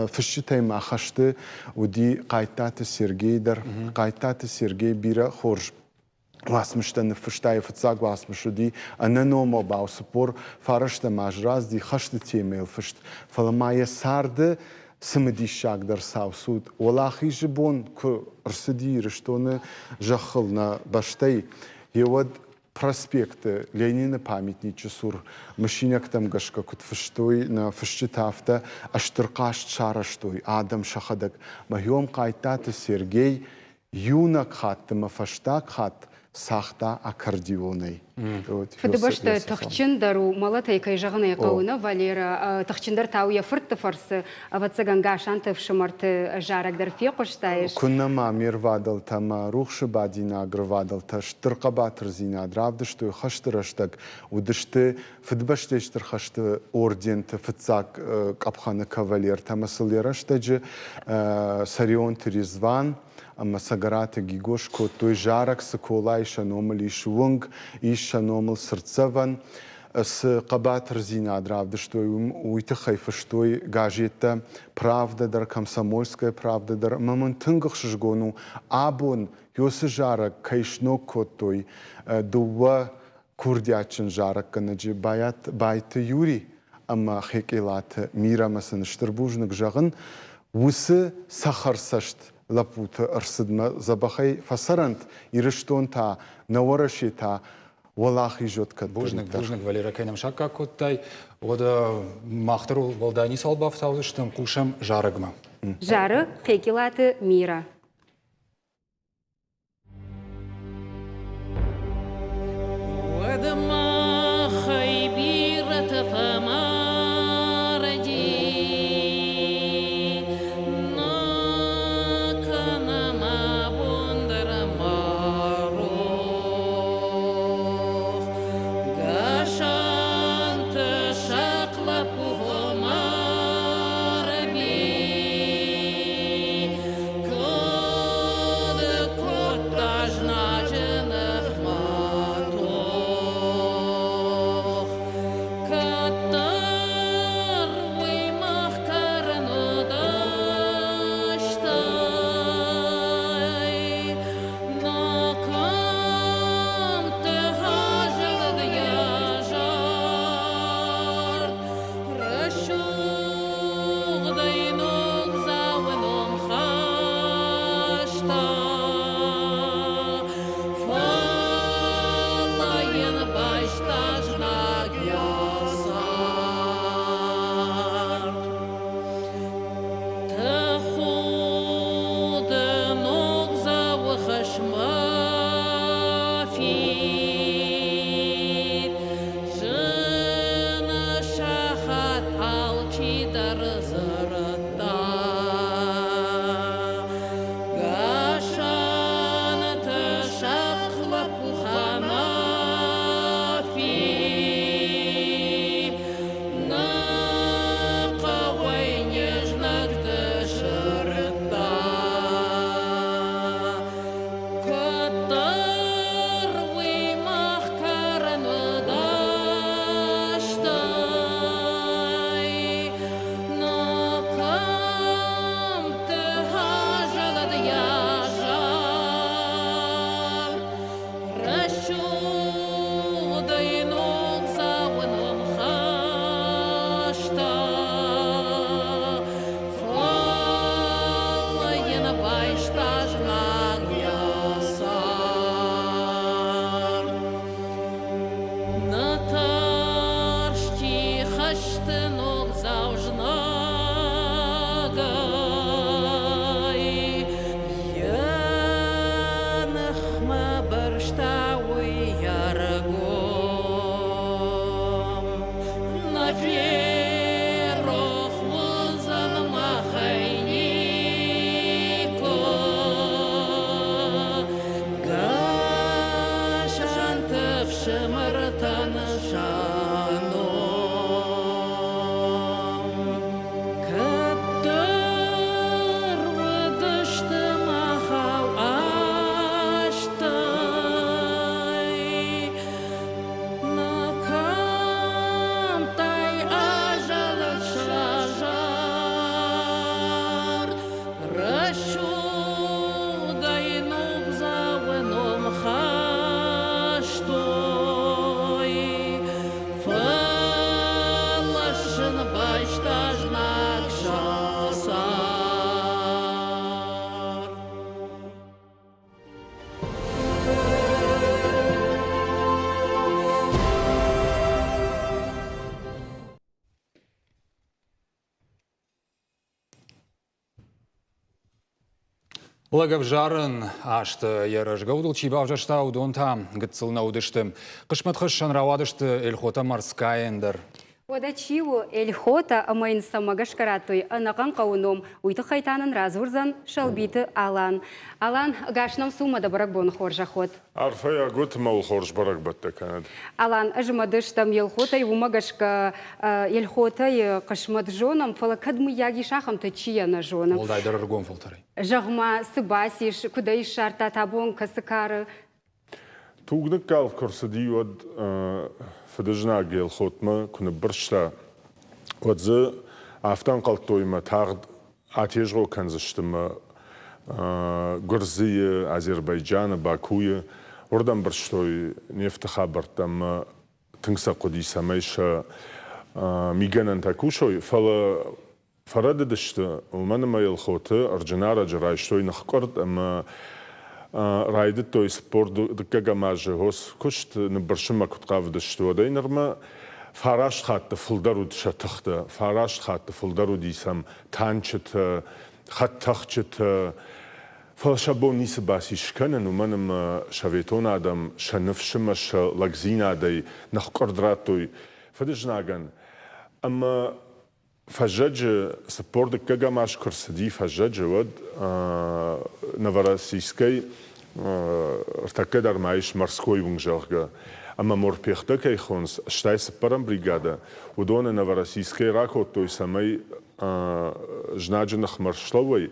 فشتي ما خشت ودي قايتات السيرجي در قايتات السيرجي بيرا خورج واسمشتن فشتاي فتساق واسمشدي أنا نومو باو سبور فارشت ماجراز دي خشت تيميل فشت فلما يسارد سمدي شاك در ساوسود ولاخي جبون كو رسدي رشتون جخلنا باشتاي يود проспект Ленина памятниче сур машинек там гашка кут фштой на фштитафта аштыркаш чараштой Адам шахадак магиом кайтат Сергей юнак хат мафаштак хат сахта аккордеоной. فدبشت تخشندر ومالتها كي جغنا يقونا فاليرا تخشندر تاوية فرت فرس أبتسجن قاشان تفشمرت جارك در في قشتايش. كنا ما مير فادل تما روخش بعدينا أجر فادل تش ترقبات رزينا درافدش تو خشترشتك ودشت فدبشتش ترخشت أوردين تفتساق كابخانة كافالير تما سليرشتج سريون تريزوان أما سجارات جيجوش كوتوي جارك سكولاي شنومل يشونج شنومل سرتسفن с قبات رزينا درافد شتوي ويتخيف شتوي جاجيتا правда در комсомольская правда در мамон тынгых шжгону абон ёсы жарак кайшно котой дуа курдячын жарак канаджи баят байты юри ама хекелат мира масын штырбужнык жагын усы сахарсашт лапут арсыдма забахай фасарант ирыштон та навораши та والله جوت بوجنك Валера كاينم شاكا كوتاي ودا ماخترو والداني صالبا فتاوزشتم قوشم جارغما جارة قيكيلات ميرا ودما خيبيرة فمارجي Лагав жарын ашты ярыш гаудыл чибавжашта удонта гыцылна удыштым. Кышматхыш шанравадышты эльхота марскайендер. Ода чиу эльхота амайн самагашкаратой анакан кауном уйты хайтанын развурзан шалбиты алан. Алан гашнам сумада барак бон хоржахот. Арфая год мал хорж барак батта канад. Алан ажмадыштам елхотай умагашка эльхотай кашмат жонам фала кадмы яги шахам та чияна жонам. Олдайдар аргон фолтары. Жагма сыбасиш кудай шарта табон касыкары. Тугнак кал корсади вад фадажна гел хотма куна біршта вадзы афтан қалтойма тағд атежго канзыштыма Гурзия, Азербайджана, Бакуя ордан бірштой нефті хабартама тыңса қуди самайша миганан такушой фала фарадыдышты уманама елхоты арджинара жарайштой нахкорд ама райды той спорду дыкагамажы хос кушт ныбыршыма кутқавдышты одайнырма фараш хатты фылдару дышатықты, фараш хатты фылдару дейсам танчыты, хаттақчыты, фалшабо нисы баси шканын уманым шаветон адам шаныфшыма ша лагзинадай нахкордратой фадыжнаган. Ама фажаджы спорды кагамаш курсади фажаджы вад Новороссийской ртакадар маиш морской вунгжалга. Ама морпехта кайхонс штайс парам бригада удона Новороссийской ракот той самой жнаджанах маршловой.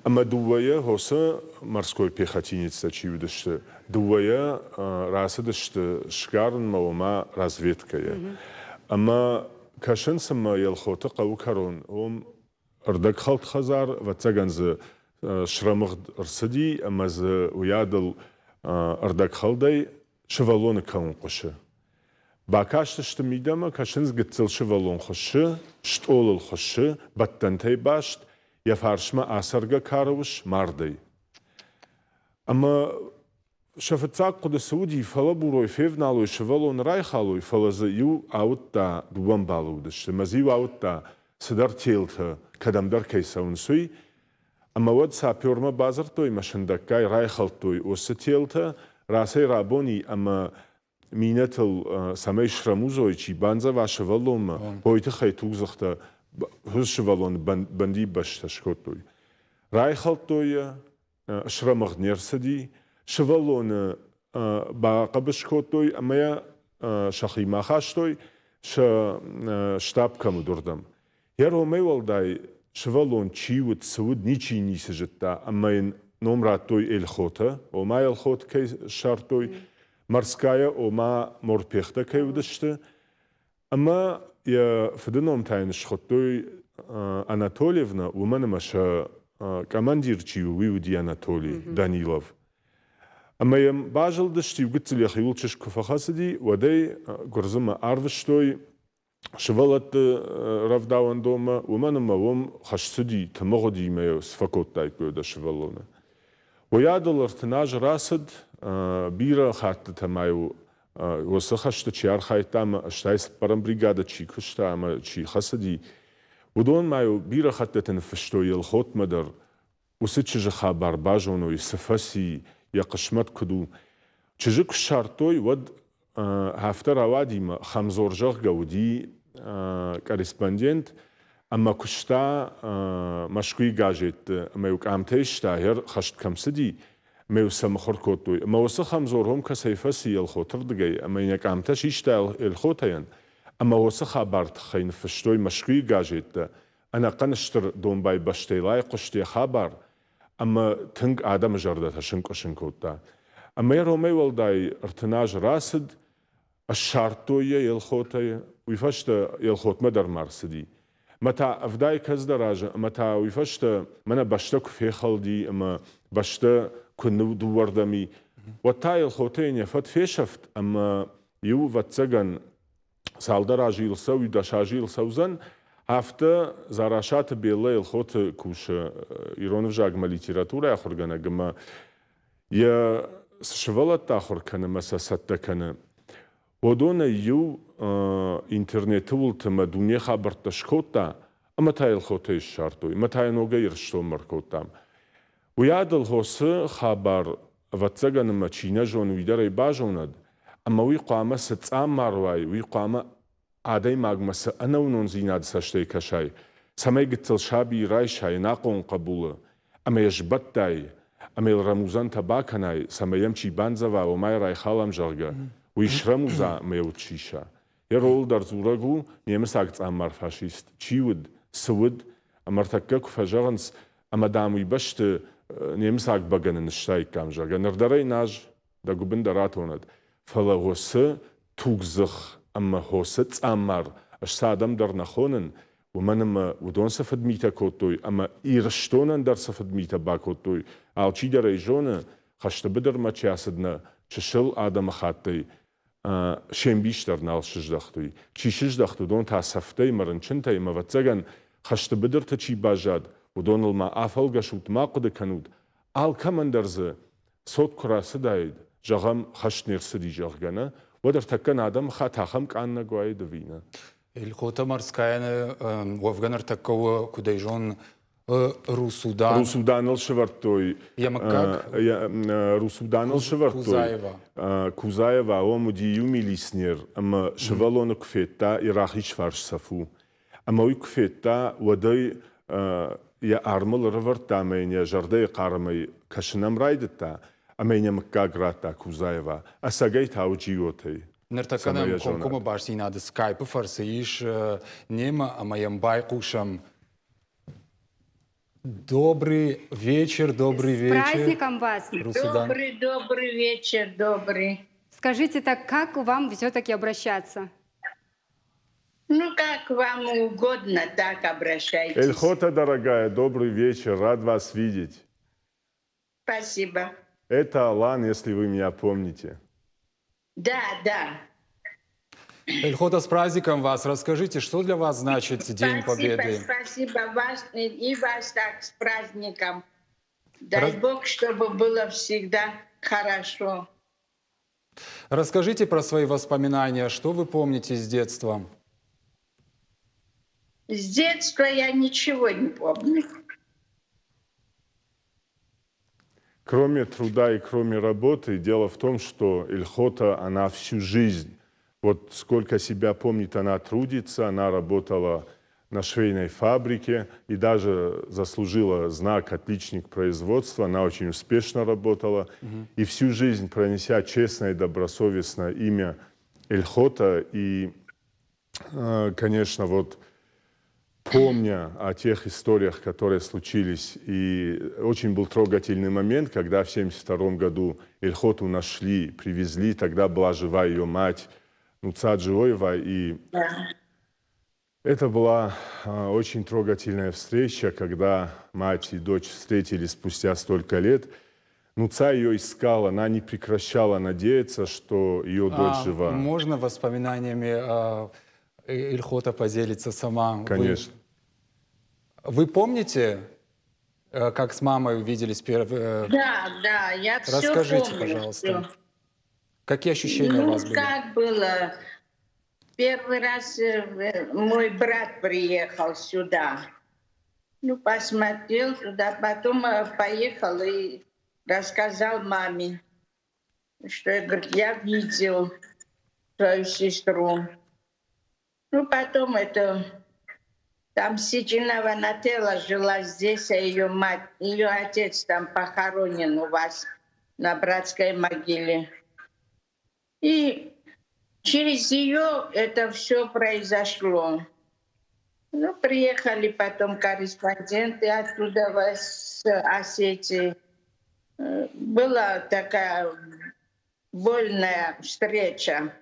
Ама дувая хоса морской пехотинец ачивдышты. Дувая расадышты шкарн маума разведкая. Ама кашын сама елхоты қау карон. Ом ырдак халт хазар ватсаганзы шрамығд ырсыди, амазы уядыл ырдак халдай шывалоны каун қошы. Бакаштышты мидама кашынз гітціл шывалон қошы, штолыл қошы, баттантай башт, яфаршма асарга карывыш мардай. Ама шафыцак құды сауди фала бурой февналой шывалон райхалой фалазы ю аутта дуан балудышты. Мазы ю аутта сыдар телті кадамдар кайсаун суй. Ама вад сапёрма базар той машындаккай райхал той осы телті расай рабони ама минетл самай шрамузой чи банза ва шывалома бойты хай тугзахта хуз шывалон банди башта шкот той. Райхал той шрамах нерсади шывалоны бақабышкотой, амая шахимахаштой штабкамы дұрдам. Яр омай валдай шывалон чиуд сауд ничи нисы жытта, амайын номратой эльхота, ома эльхот кай шартой, морская ома морпехта кай удышты. Ама я фыдыном тайны шхоттой Анатольевна, уманы маша командир чиу виуди Анатолий Данилов. Ама ям бажылдышти вгыцелях юлчыш куфахасыди, вадай гурзыма арвыштой, шывалатты равдауан дома, уманыма ом хашсыди, тамогоди имею сфакоттай көда шывалона. Оядылар тынаж расыд, бира хатты тамаю, осы хашты чиар хайтама, аштайс парам бригада чи кышта, ама чи хасыди. Удон маю бира хатты тынфыштой елхот мадар, усы чыжы хабар бажону и сафаси, я қышмат күду. Чыжык шартой вад хафтар авадима хамзоржақ гауди корреспондент, ама күшта машкуи гажетті, ама юк амтейшта хер хашт камсыди, меу самахор котой. Ама осы хамзорхом касайфаси елхотырдыгай, ама як амташ ишта елхотаян, ама осы хабарт хайн фыштой машкуи гажетті, ана қаныштыр донбай баштайлай қыште хабар, ама тынг адам жарда ташынк ошынкотта. Ама я ромей валдай артынаж расыд, ашартоя елхотая, уйфашта елхотма дар марсыди. Мата авдай каздаража, мата уйфашта мана башта куфехалди, ама башта кунну дувардами. Вата елхотая нефат фешафт, ама ю ватсаган салдаражи илсау, юдашажи илсаузан, Афта зарашат белла елхот куша иронов жагма литература ахургана гма я сшивала тахуркана масасатта кана одона ю интернету ултма дуния хабарта шкота ама та елхота ишартой ама та нога иршто маркотам ويادل هوس خبر واتسجن ماشينا جون ويدري باجوند أما ويقام ستام مارواي ويقام عادي ماغمس أنا ونونزيناد ساشتي كشاي سماي قتل شابي رايشاي ناقون قبولة أما يجبتاي أما الرموزان تباكناي سما يمشي بانزوا وماي راي خالم جرجا ويشرموزا ما يوتشيشا يرول در زورغو نيمس أقت أمر فاشيست تشيود سود أمرتكك فجرنس أما دامي بشت نيمس أقت بغن نشتاي كام جرجا نردري ناج دا قبن دراتوند فلا غوس توغزخ أما هوست أمر أشتادم در نخونن ومنما ودون سفد ميتا كوتوي أما إيرشتونن در سفد ميتا باكوتوي ألشي در إيجونا خشت بدر ما تشاسدنا تشل آدم خاتي شين بيشتر نال شجدختوي تشي شجدختو دون تاسفتي مرنشنتي ما واتزغن خشت بدر تشي باجاد ودون الما آفل غشوت ما قد كنود آل كمن درزه صوت كراسة دايد جغم خشت نرسدي جغنا ودر تكن آدم خاتاخم كأننا قوي دوينا الخوتا مرسكاينا وفغنر تكو كوديجون Русудан. Русудан الشفرتوي. Ямакак. Русудан الشفرتوي. Кузаева. Кузаева омуди юми лиснер. أما شفالون كفيتا إراخيش فارش سفو. أما وي كفيتا وداي يا أرمل رفرتا مين يا جردي قارمي كشنم رايدتا. أما ينمكاك راتا كوزايوا. أساقيت هاو جيوتي. Нертаканам комкома башти надо скайпы фарсаиш нема, а моем байкушам. Добрый вечер, добрый вечер. С праздником вас! Русудан. Добрый вечер, добрый. Скажите, так как вам все-таки обращаться? Ну, как вам угодно, так обращайтесь. Эльхота, дорогая, добрый вечер, рад вас видеть. Спасибо. Это Алан, если вы меня помните. Да, да. Эльхота, с праздником вас. Расскажите, что для вас значит День Победы? Спасибо вас и вас так с праздником. Дай Бог, чтобы было всегда хорошо. Расскажите про свои воспоминания. Что вы помните с детства? С детства я ничего не помню. Кроме труда и кроме работы, дело в том, что Эльхота, она всю жизнь, вот сколько себя помнит, она трудится, она работала на швейной фабрике и даже заслужила знак «Отличник производства», она очень успешно работала. И всю жизнь, пронеся честное и добросовестное имя Эльхота, и, конечно, вот помня о тех историях, которые случились, и очень был трогательный момент, когда в 1972 году Эльхоту нашли, привезли, тогда была жива ее мать Нуца Джиоева, и это была очень трогательная встреча, когда мать и дочь встретились спустя столько лет. Нуца ее искала, она не прекращала надеяться, что ее дочь жива. Можно воспоминаниями Эльхота поделиться сама? Конечно. Вы помните, как с мамой увиделись первые? Да, да, я все помню. Расскажите, пожалуйста. Все. Какие ощущения у вас были? Как было? Первый раз мой брат приехал сюда. Ну, посмотрел туда, потом поехал и рассказал маме, что я видел свою сестру. Ну, потом там Сичина Ванателла жила здесь, а ее мать, ее отец там похоронен у вас на братской могиле. И через ее это все произошло. Ну, приехали потом корреспонденты оттуда, с Осетии. Была такая больная встреча,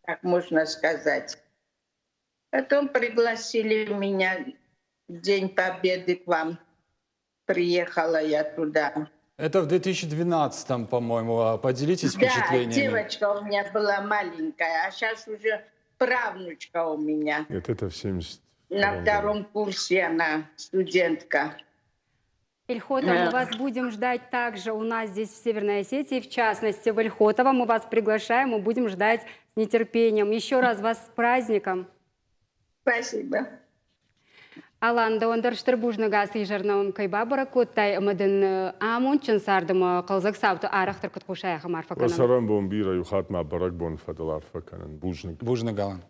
так можно сказать. Потом пригласили меня в День Победы к вам. Приехала я туда. Это в 2012-м, по-моему. Поделитесь впечатлениями. Да, девочка у меня была маленькая, а сейчас уже правнучка у меня. Нет, это в 70. На втором курсе она студентка. Эльхота, мы вас будем ждать также у нас здесь в Северной Осетии, в частности в Эльхотово. Мы вас приглашаем, мы будем ждать с нетерпением. Еще раз вас с праздником. Спасибо. Аланда ондарштыр бужнагасы ижарнаун кайба баракоттай амадын амунчын сардыма қалзак савты арақтыр күткушаяқы марфаканын. Росаран бон бира юхат ма барак бон фадал арфаканын бужник. Бужнагалан.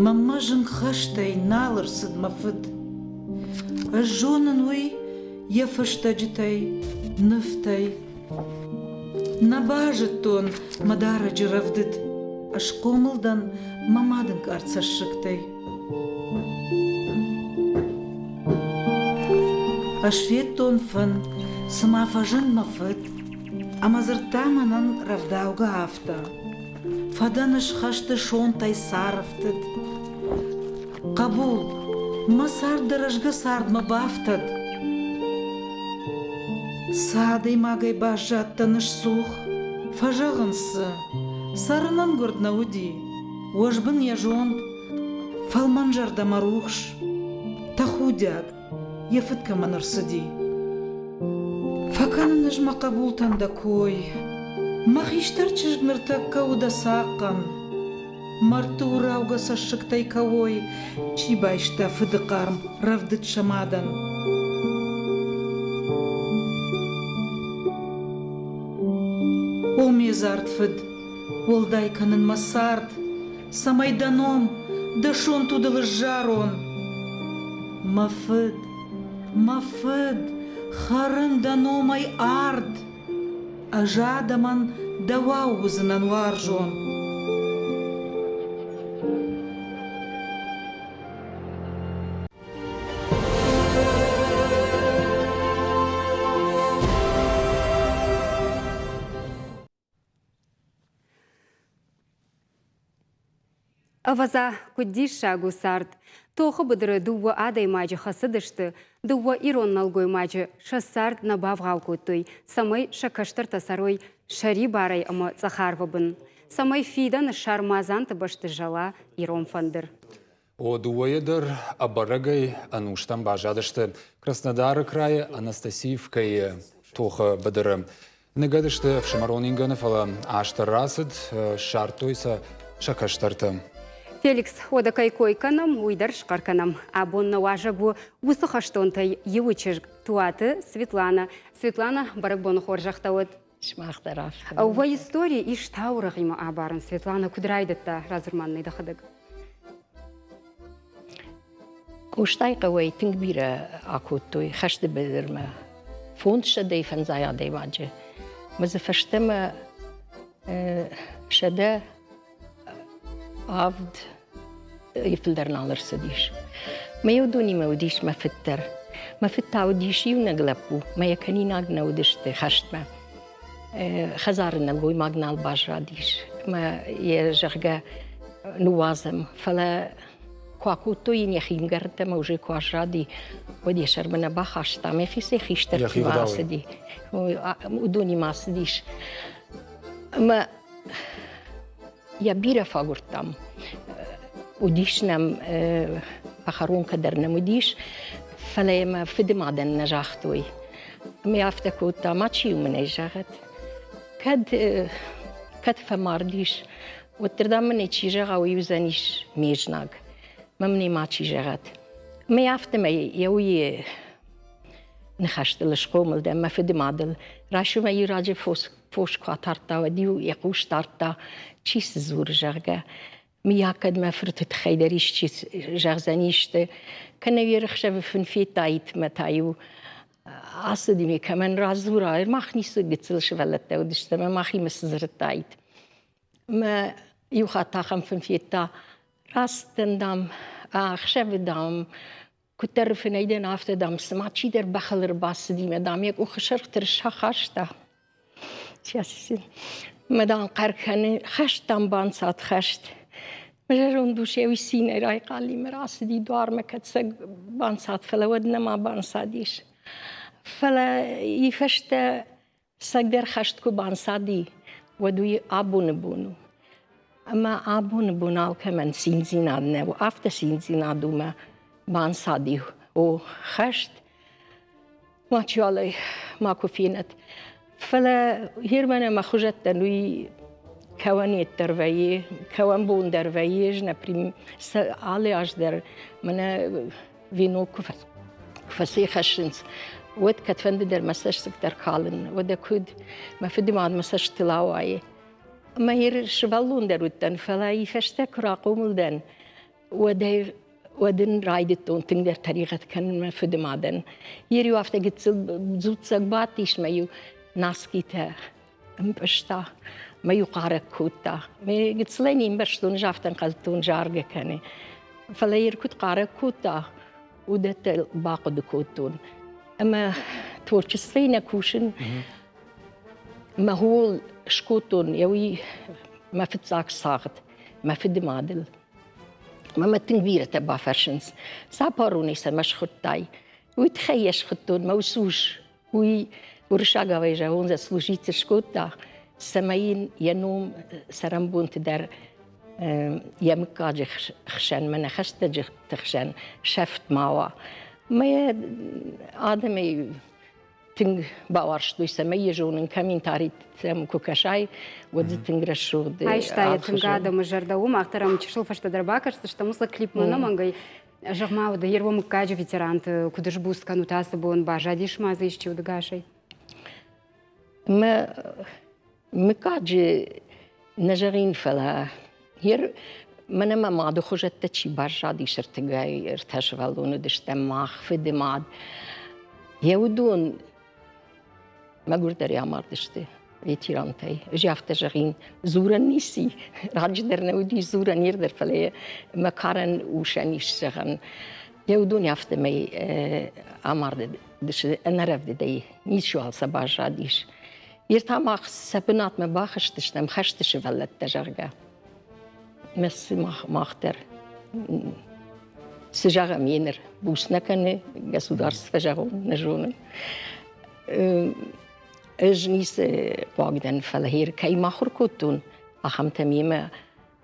Мамажын хаштай налырсыд мафыд. Ажонын уй яфаштаджитай, ныфтай. Набажы тон мадара жиравдыд. Аш комылдан мамадын карцашыктай. Ашвет тон фын самафажын мафыд. Амазыртаманан равдауга афта. Фаданыш хашты шонтай сарыфтыд. Кабул, масар дырыжгы сардма бафтад. Садый магай бажаттаныш сух, фажағынсы, сарынан гордна уди, уажбын яжон, фалманжарда марухш, тахудяг, ефытка манырсыди. Факаныныш макабултан да кой, махиштар чыжгныртакка уда саққан, Мартура уга сашыктай кавой, чибайшта фыдыкарм равдыт шамадан. Ол мезарт фыд, ол дайканын масарт, самайданом, дашон тудылы жарон. Мафыд, харын даномай ард, а жадаман дава узынан варжон. Аваза куддиша гусард. Тоқы бұдыры дуwa адай мачы хасыдышты, дуwa ирон налгой мачы шасард набавғал көттой, самай шакаштыр тасарой шари барай ама цахарвабын. Самай фидан шармазанты башты жала ирон фандыр. О дуаедыр абарагай ануштан бажадышты Краснодары края Анастасиевкай тоқы бұдыры. Негадышты в Шамаронинганы фала аштыр расыд шартойса шакаштырты. Феликс одакай койканам, уйдар шкарканам. Абонна важагу усухаштонтай евучыж туаты Светлана. Светлана баракбону хоржақтауыд. Шмақтараф. Ува история иш таурағыма абарын. Светлана кудрайдытта разырманный дахадык. Куштай қауай тыңбира акуттой хашты білдірмі. Фонд шадай фанзаядай маджы. Мазы фаштымы шада авд يفلدرنا على الرصديش ما يودوني ما وديش ما فتر ما فتر وديشي ونقلبو ما يكني ناقنا ودشت خشت ما خزارنا قوي ماقنا الباجرة ديش ما يجرقا نوازم فلا كواكوتو ينيخين قرده موجي كواجرة دي ودي شربنا باخشتا ما في سيخيشتر في ماسدي ودوني ماسديش ما يبيرا فاقرتام وديش نم بخارون كدرنا مديش فلا ما فدم عدن نجاحتوي ما يفتكوتا ما تشيو من نجاحت كد فمارديش وتردام من تشيجا ويوزانيش ميجناق ما مني ما تشيجات ما يفتم يوي نخشت الشقوم ده ما فدم عدل راشو ما يراجع فوش كواتارتا وديو يقوش تارتا تشيس زور جاغا مياكد ما فرتت خيدريش تشيس جاغزانيشت كان يرخشب في تايت متايو عصدي مي كمان رازورا ماخني سقتل شفلتا ودشت ما ماخي مسزر تايت ما يوخاتا خم في تا راستن دام خشب دام كتر في نيدن after دام سمعتشي در بخل رباس دي مدام يك وخشرت رشخاشتا سياسي مدام قركن خشتم بانسات خشت مجرون دوشي ويسين راي قال لي مراس دي دوار ما كتسق بانسات فلا ودنا ما بانساديش فلا يفشت سقدر خشت كوبان صادي ودوي أبون بونو أما أبون بوناو كمان سينزينادنا وأفتا سينزينادو ما بان صادي وخشت ما تشالي ماكو فينت فلا هيرمانا ما خجت تنوي كواني التربية كوان بون دربية جنا بريم على أجدر منا فينو كفسي خشنس ود كتفند در مساج سكتر كالن ودا كود ما فدي ما مساج تلاوي ما هير شبالون دروتن فلا يفشتك راقوم دن ودا ودن رايدتون تندر طريقة كان ما فدي ما دن يري وافتا جتسل زوت سقباتيش ما يو ناسكيتا مبشتا ما يقارك كوتا ما جتسليني مبشتون جافتن قلتون جارجة كاني فلا يركض قارك كوتا ودت باقد كوتون أما تورتشسلينا كوشن ما هو شكوتون يوي ما في تزاك صاغت ما في دمادل ما تنبيرة تبع فرشنس ساباروني سمش خطاي ويتخيش خطون موسوش ورشاقا ويجا هون سلوجيت شكوتا سماين ينوم سرمبون تدر يمكاج خشن من خشت تخشن شفت ماوا ما آدمي تنگ باورش دوی سمیه جونن کمین تاری تم کوکشای ودی تنگرشو دی. هایشتای تنگادا مجرداو ماخترام چشل فشت درباکرس что мусла клип мана мангай жагмау да ерво мукаджи ветерант кудыш бустка ну тасы бон бажадиш мазы ищи удгашай. ما مكاجي نجرين فلا هير من ما دخلت تشي بارجادي شرتجاي ارتاش فالون دشتم ماخ في دماد يودون ما قلت يا مردشتي يتيرانتي جافت جرين زورا نيسي راج درنا ودي زورا نيردر فلا مكارن وشانيش شغن يودون يافت مي امارد دش انا رفد دي نيشو على سباجاديش يرتام سبنات ما باخشتش نم خشتش فلت تجرجا مس ماختر سجاغ مينر بوسنا كان государство جاغون نجون اجنيس واجدن فلهير كي ماخر كوتون اخم تميمه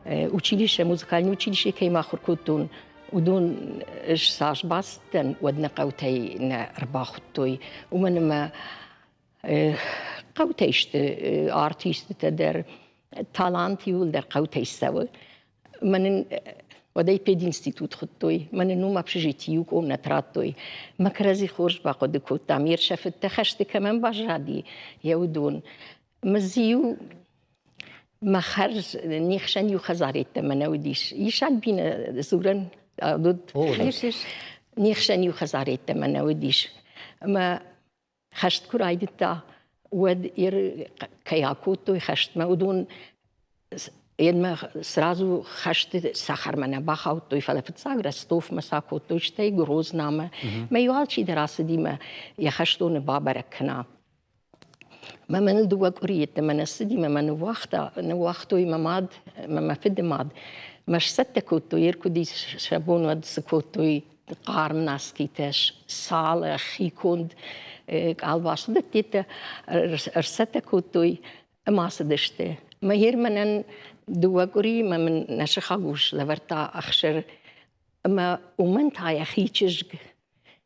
училище музыкальное училище كي ماخر كوتون ودون اش ساش باستن ودنا قوتي رباختوي ومن ما قوتيشت ارتيست تدر تالانتي ولدر قوتيسو من ودای پید انستیتوت خودتوی من نوم ابشجیتیو کوم نتراتوی مکرزی خورج باقد کو تعمیر شفت تخشت کمان باجادی یودون مزیو مخرج نیخشن یو خزاریت منودیش یشان بین زورن دود نیخشن یو خزاریت منودیش ما خشت کرایدتا ود ایر کیاکوتوی خشت ما ودون ما сразу خشت سخر من باخوت توی فلفت ساگر استوف مساکوت تویش تی گروز نامه ما یوال چی دراسه دیمه یا خشتون بابرکنا ما من الدواق قريت من السديمه من وقتوي مماد ما فد ماد مش ستكوتو يركدي شابون ود سكوتوي قارم ناس كيتش صالح يكون قال باش دتيت ارستكوتوي ما صدشته ما هير منن دواقري ما من نشخاوش لورتا أخشر ما ومن تاي خيتشج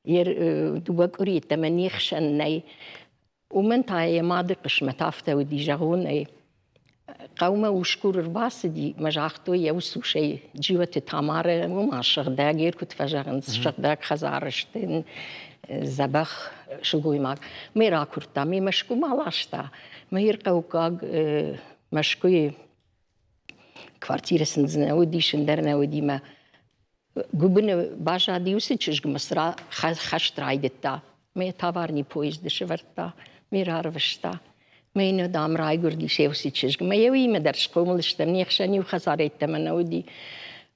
ير دواقري تمنيخشن ناي ومن تاي ما دقش متافته ودي جاغون قوما وشكور الباس دي مجاختو يوسو شيء جيوة تامارة وما شغدا غير كنت فجاغن شغدا خزارشتن زبخ شغوي ماك ميرا كرتا مي مشكو مالاشتا ما هير قوقاق مشكوي كوارتيرسن زنوديشن درنودي ما قبنا باجا ديوسيتش مصرا خشت رايدتا ما تاوارني بويزد شورتا ميرارفشتا ما ينو دام راي غردي شيوسيتش ما يوي ما درش قوملشتم نيخشاني وخزاريت منودي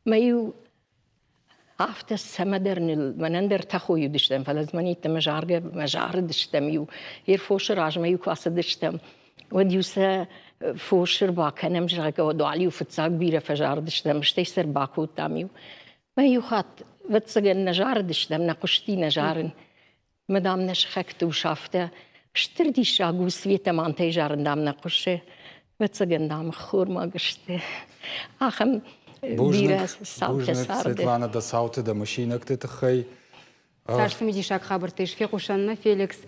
ما يو after سمدرن منندر تخوي دشتم فلازمني تمجارجه مجار دشتم يو ير فوشر عجم يو كاس دشتم وديوسا فوشر باكنم جاكا ودعلي وفتساق بيرة فجار دشتم مش تيسر باكو تاميو ما يو خات وتسجن نجار دشتم نقشتي نجارن Madame Neschektu schaffte, stirdi Shagus Vita Mante Jarndam Nakushe, Wetzagendam Churmagste. Acham, Vira Salte Sarde. Светлана да Сауте да машинак те тахай. Саш Фемидишак Хабартыш Фекушанна Феликс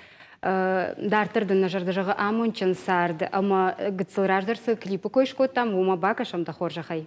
дартырдын нажардыжага амончын сарды, ама гыцылраждырсы клипы койшко там ума бакашам да хоржахай.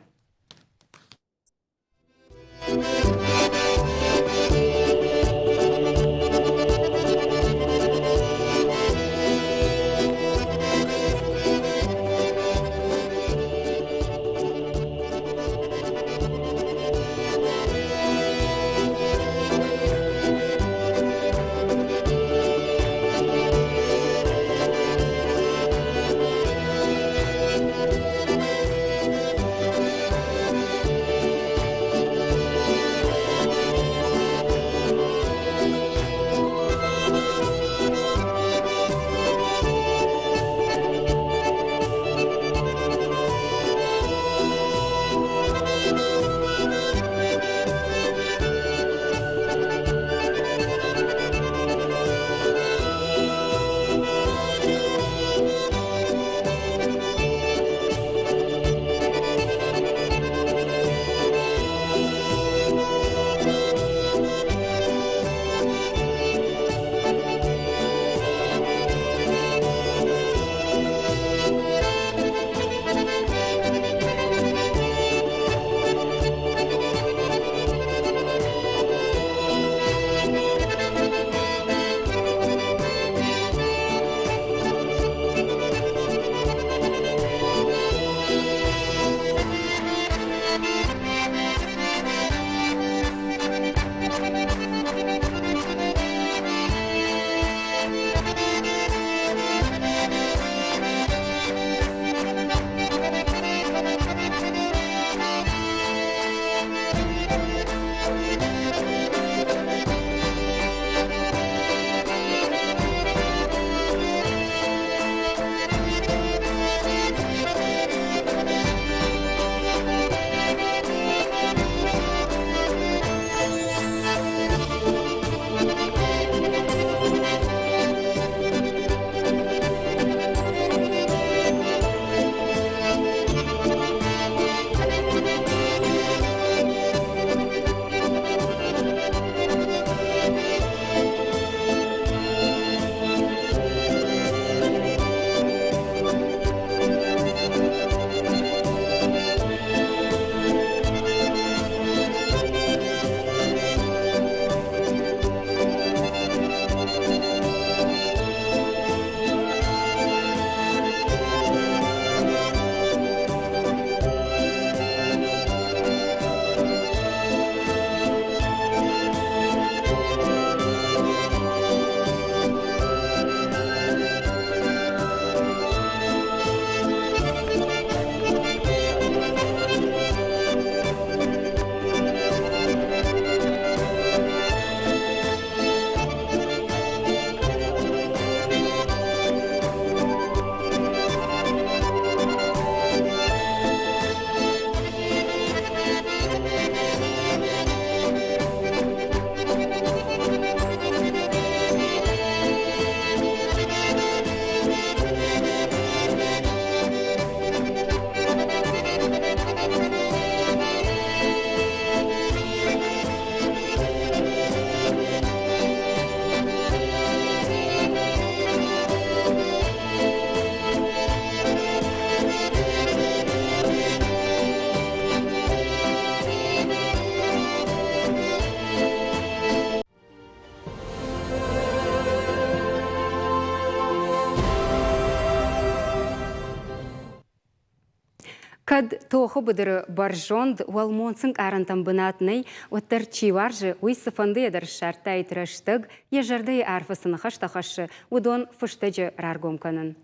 Kad toxu bıdırı barjond walmonsın arantam bınatnay otar çivarjı uysıfandı eder şartta itirashtıg yejarday arfasını haştahaşı udon fıştacı rargomkanın.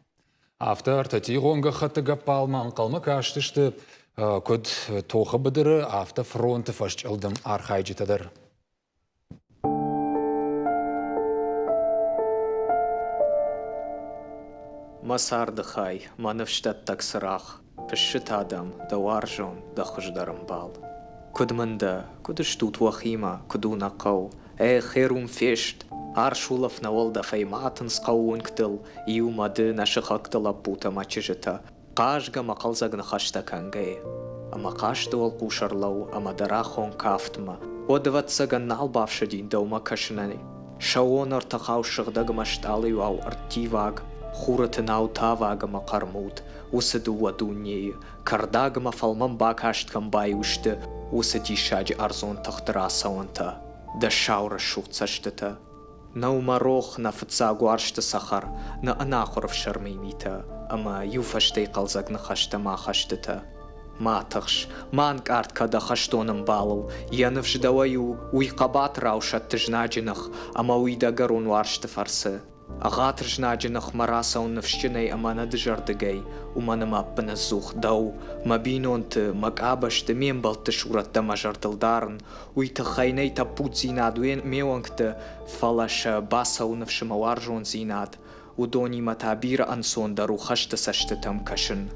Автор татиғонға қаттыға палман қалма каштышты көд тоқы бідірі авто фронты фашчылдым архайжитадыр. Масарды хай, манывштат таксырақ, пішшіт адам, даваржон, дақыждарым бал. Күдмінді, күдіштут вахима, күдуна қау, херум фешт, Аршулов на олда фейматын сқауынктыл, иумады нашықақтыла пута мачыжыта. Қажға мақалзагны қашта кәнгай. Ама қашты ол қушарлау, ама дарахон кафтыма. Одыватсага налбавшы дейін даума кашынаны. Шауон артақау шығдағы машталы ау артиваг. Хуратын ау тавагыма қармуд. Усы дуаду нею. Кардагыма фалман бак ашткан бай үшті. Усы дишаджи арзон тақтыра сауанта. Да шаура шуқцаштыта. На умарох на фыцагу аршты сахар. На анахоров шармеймита. Ама юфаштей қалзаг на хаштама хаштыта. Матықш, манг арткада хаштоным балыл. Янывш даваю уйқабат раушат тыжнаджинах. Ама уйдагарун аршты фарсы. Ағат жнаджинах мараса унывшчинай амана дыжардыгай. Уманым аппына зух дау. Мабинонты, макабашты мен балты шуратта мажардылдарын. Уйты хайнай тапут зинад меуангты фалаша баса унывшыма варжон зинад. Удони матабира ансон дару хашты сашты там кашын.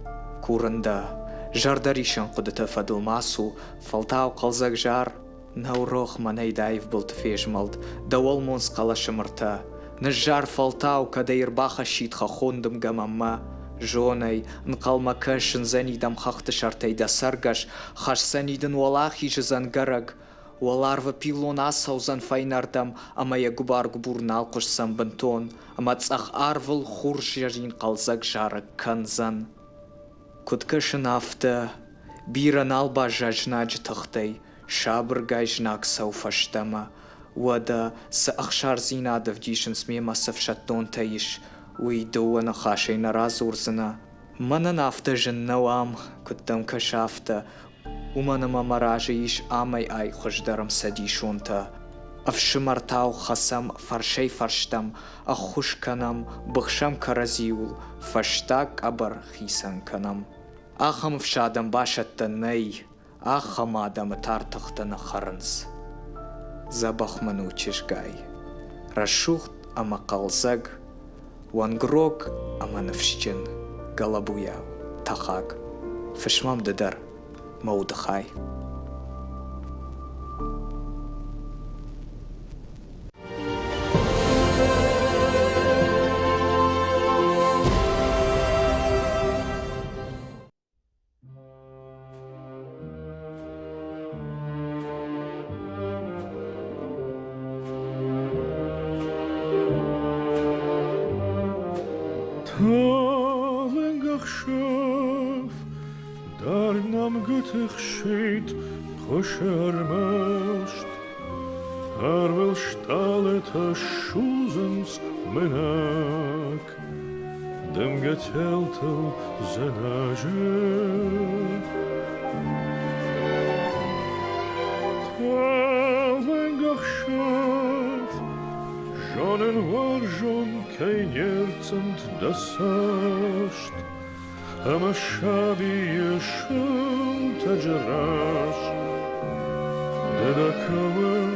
Курында. Жардаришан қудыты фадылмасу, фалтау қалзак жар. Наурох манай дайв бұлты фежмалд. Дауал монс қала шымырта. Нажар фалтау када ирбаха шитха хондым гамамма. Жонай, нқалма кашын занидам хақты шартайда саргаш, хаш санидын уалахи жызан гараг. Уаларва пилон асаузан файнардам, ама я губар губурнал қошсам бантон, ама цах арвыл хур жарин қалзак жарак канзан. Куткашын афта, биран алба жажнаж тахтай, шабыргай жнак сауфаштама. Вада са ахшар зинадов дишын смема савшаттон таиш, уйдуана хашай на разурзана. Манан афта жын науам, куттам кашафта, уманама маража иш амай ай хождарам садишонта. Авшимартау хасам фаршей фарштам, ахушканам бахшам каразиул, фаштак абар хисан канам. Ахам вшадам башатта ней, ахам адам тартахтана харнс. Забахману чешгай. Рашухт ама қалзаг, вангрок ама навшчен, галабуяв, тахаг, фишмам дедар, маудахай. Geschieht, Koschermascht, will stalete Schusens Menak, dem Geteltel Senage. Talengach schaf, Jonen war schon kein Jerzend das Ascht, Ama shabi yeshul tajarash Deda kawan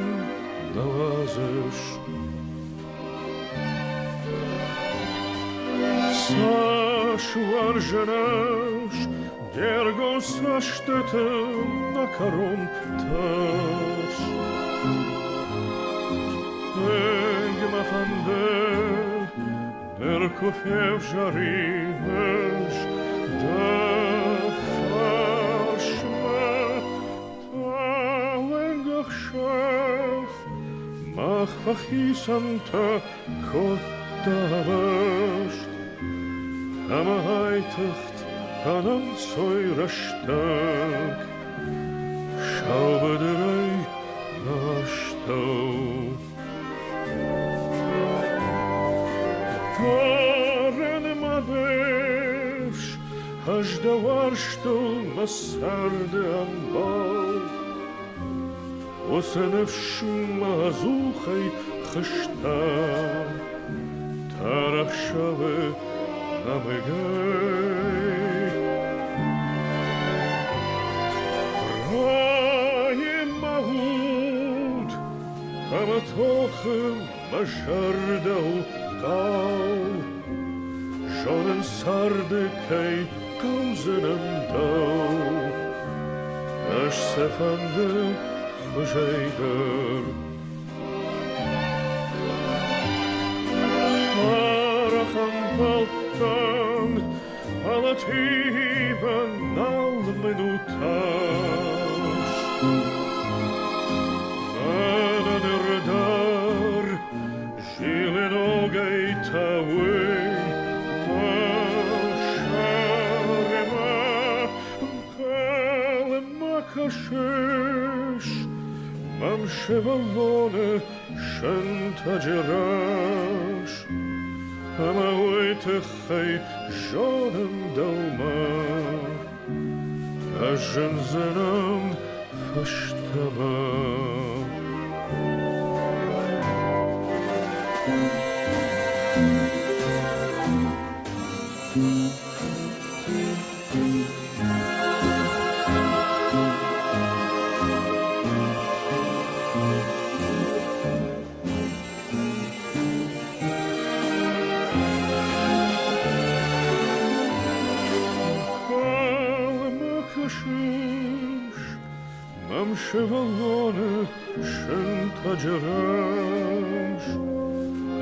nawazish Sash varjanash Dergo sashtete nakaron tash Egma fande Nerkofev jarimesh Da fashma talengach shaf mach fachisanta kodavasht ama haitacht anam soirashtag schaubederei nashtau Taren madevsh Аждавар, что масарде амбал, Осеневшим мазухай хашта, Тарахшаве намегай. Рае магуд, Аматохем мажардау кау, Шонен сардекай, Kauzenem dau, Ash sefande khujayder. ахam baltan, alatiban almenutaş. Anadırdar, jilen ogay taway, maşarema, kalema kaşeş, mam şevalone, şentaceraş. Ama uytıxay jonım dalma, aşın zenam faştama. Mam şevalone şentaceraş,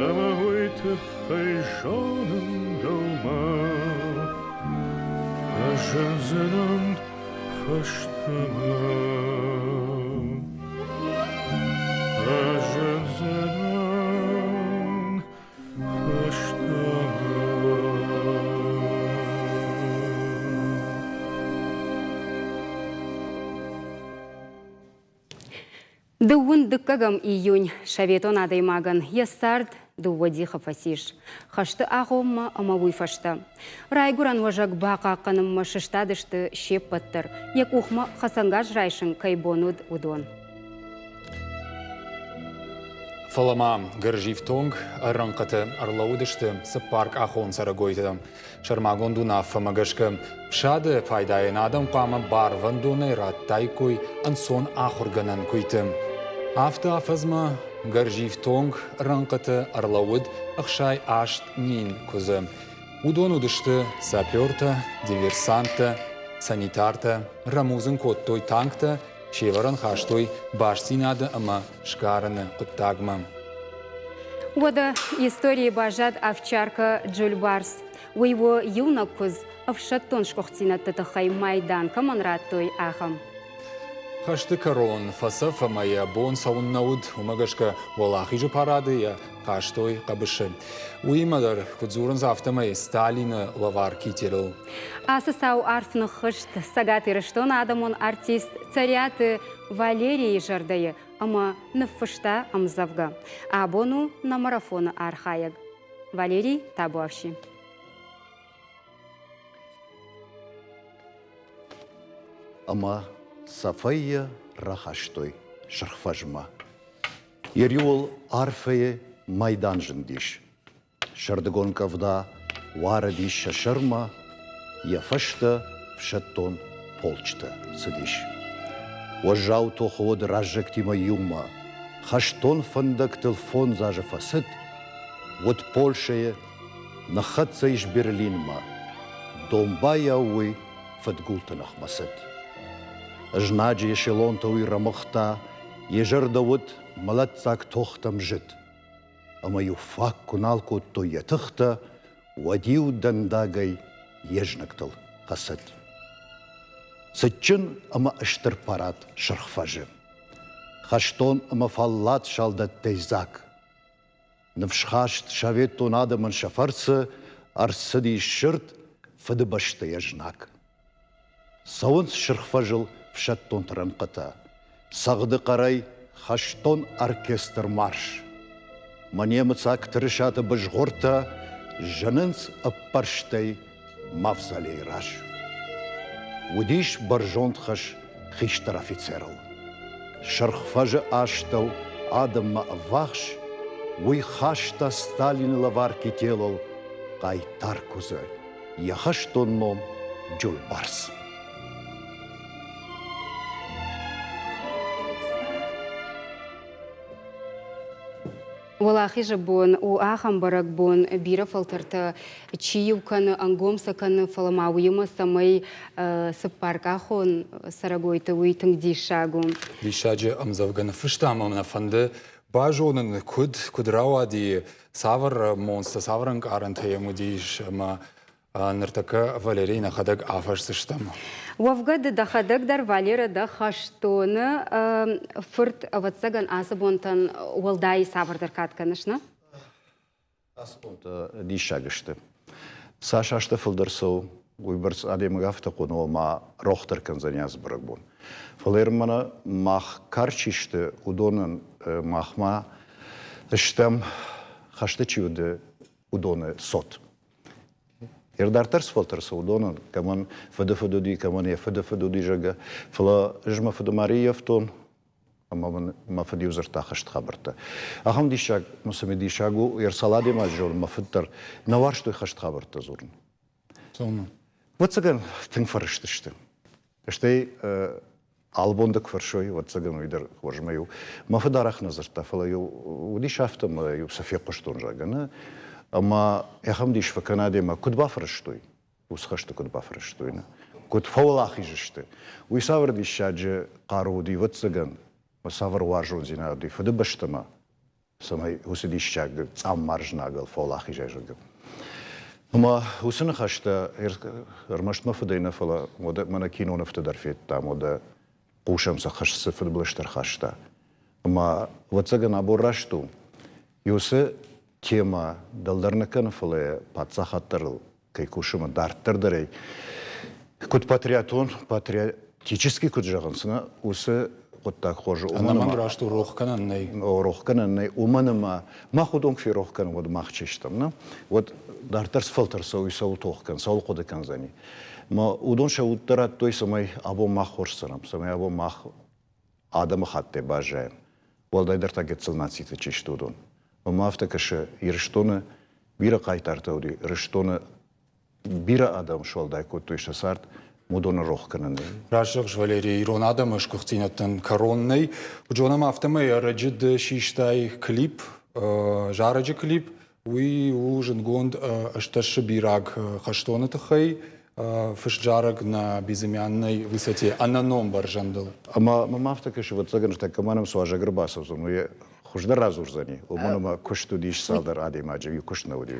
ama uytıxay jonım dalma, aşın zenam faştama. Aşın zenam faştama. Дыуын дыккагам июнь, шаветон адаймаган, яссард дыуади хафасиш. Хашты ағомма амавуй фашта. Райгуран важак бақа қанымма шыштадышты шеп паттыр. Як ухма хасангаж райшын кайбонуд удон. Фалама гырживтонг арранқаты арлаудышты сыппарк ахон сарагойты. Шармагон дунафа магашка шады пайдайын адам қамы барван дуны раттайкой ансон ахурганан көйтім. Афта афазма гырживтонг арранқаты арлауд ақшай ашт нин көзі. Удон удышты саперта, диверсанта, санитарта, рамузын коттой танкта, шеваран хаштой башсинады ама шкараны құттагма. Ода истории бажад овчарка Джульбарс. У его юнок куз овшаттон шкохтина тытахай майдан каманраттой ахам. Хашты корон, фасафа моя бон сауннауд, умагашка валахи же парады я хаштой кабыши. Уимадар кудзуран завтамай Сталина лаварки терил. Асасау арфны хышт сагаты рыштон адамон артист царяты Валерий жардайы, ама нфышта амзавга. Абону на марафона архаяг. Валерий табуавши. Ама Сафайя рахаштой шархфажма. Ериол арфае майдан жындиш. Шардагон кавда варадиш шашарма, яфашта вшаттон полчта садиш. Уажау тоход разжектима юма, хаштон фандак телефон заже фасет, вот Польшае нахатца иш Берлинма, домбая уй фадгултанах масет. Жнаджи ешелонтауи рамахта, ежардавут малатцак тохтам жит. Ама юфак куналку то ятыхта, вадиу дандагай ежнактал хасет. Сычын ама ыштыр парат шархфажы. Хаштон ама фаллат шалдат тейзак. Навшхашт шавет тон адаман шафарцы, арсыди шырт фадыбашты ежнак. Сауынс шархфажыл вшаттон таранқыта. Сағды қарай хаштон оркестр марш. Манемыц актырышаты быжғорта, жанынс аппарштай мавзолей раш. Удиш баржонт хаш хиштар офицерл. Шархфажы аштау адамма вахш, уй хашта Сталин лаварки телол, қайтар кузы, яхаштонном Джульбарс. Валахи же бон, у ахам барак бон, бира фалтарта, чиюкан, ангомсакан, фаламауима самай сапаркахон сарагойта уитанг дишагум. Дишаджи амзавган фыштамам на фанды Бажонын кудрауа ди савар монста саврын карантаему диш ма ныртака Валерийна хадаг афашсыштам. Вавгады да хадак дар Валера да хаштоны фырт аватсаган асабонтан уалдай савардар катканышна? Асабонта дишагышты. Сашашты фылдырсау, уйбырс адемгафта куну ма рохтар канзаняз брагбон. Фалермана мах карчишты удонын махма ыштам хашты чиуды удоны сот. Ердартарс фалтарса удонын, каман фыды-фыдуди, каман я фыды-фыдуди жага. Фала жма фыды Марияфтон, ама ма фыды юзарта хашты хабарта. Ахам дишаг, мусами дишагу, ерсалади мажол, ма фыдтар, наварштой хашты хабарта зурн. Вот цаган тын фарыштышты. Эштей албондык фаршой, вот цаган уйдар хважмаю. Ма фыдарах назарта, фала ю удишафтам, ю София Куштон жагана. Ама яхам диш в Канаде ма кудба фарыштой. Усхашты кудба фарыштой. Куд фаулах ижышты. Уй савар дишаджи каруди вот цаган. Ма савар важон зинауди. Фыды баштама. Самай усы дишчаг цам маржнагал фаулах ижажагал. Ама усына хашта эрмаштма фыдайна фала мода мана кино нафта дарфет та мода кушамса хашсы фыдблыштар хашта. Ама вот цаган аборашту. Юсы тема далдарнакан фале пацахаттарл кайкушыма дарттырдырай. Кут патриотический кут жағансына усы қоттақ қожы. Анаман рашту рохкананнай. Рохкананнай. Уманыма махудонг фи рохкан вот махчештам. Вот дарттарс фалтарса уйсау тоқкан, сау қодыкан зани. Ма удон шауттарат той самай або мах хорсанам, самай або мах адамы хатте бажаем. Уалдайдар тагетсыл нациты чешті удон. Мафта каша ирштона бира кайтартауди, ирштона бира адам шолдай коттой шасарт мудона рохкананы. Рашык Валерий ирон адам ышкухтинаттан коронный. Уджона мафтамай раджид шиштай клип, жараджи клип. Уи ужин гонд ашташи бираг хаштона тахай. Фышджараг на безымянной высоте. Ананом баржандал. Ама мафта каша вот цаган что команам суажа грбасов. Хуждар разурзани. Уманама кушту диш салдар адимаджи ю кушна уди.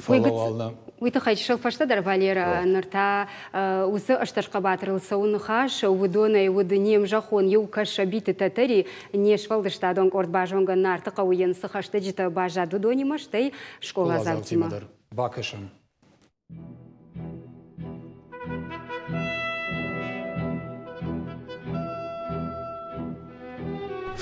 Уйты хайчшыл пашта дар Валера нырта усы ашташқа батырыл сауны хаш, удона уды нем жахон ю каша биты татари не швалдышта донг орд бажонга нарты қауын сыхашты жита бажаду донимаштай школа завтима. Бакашам.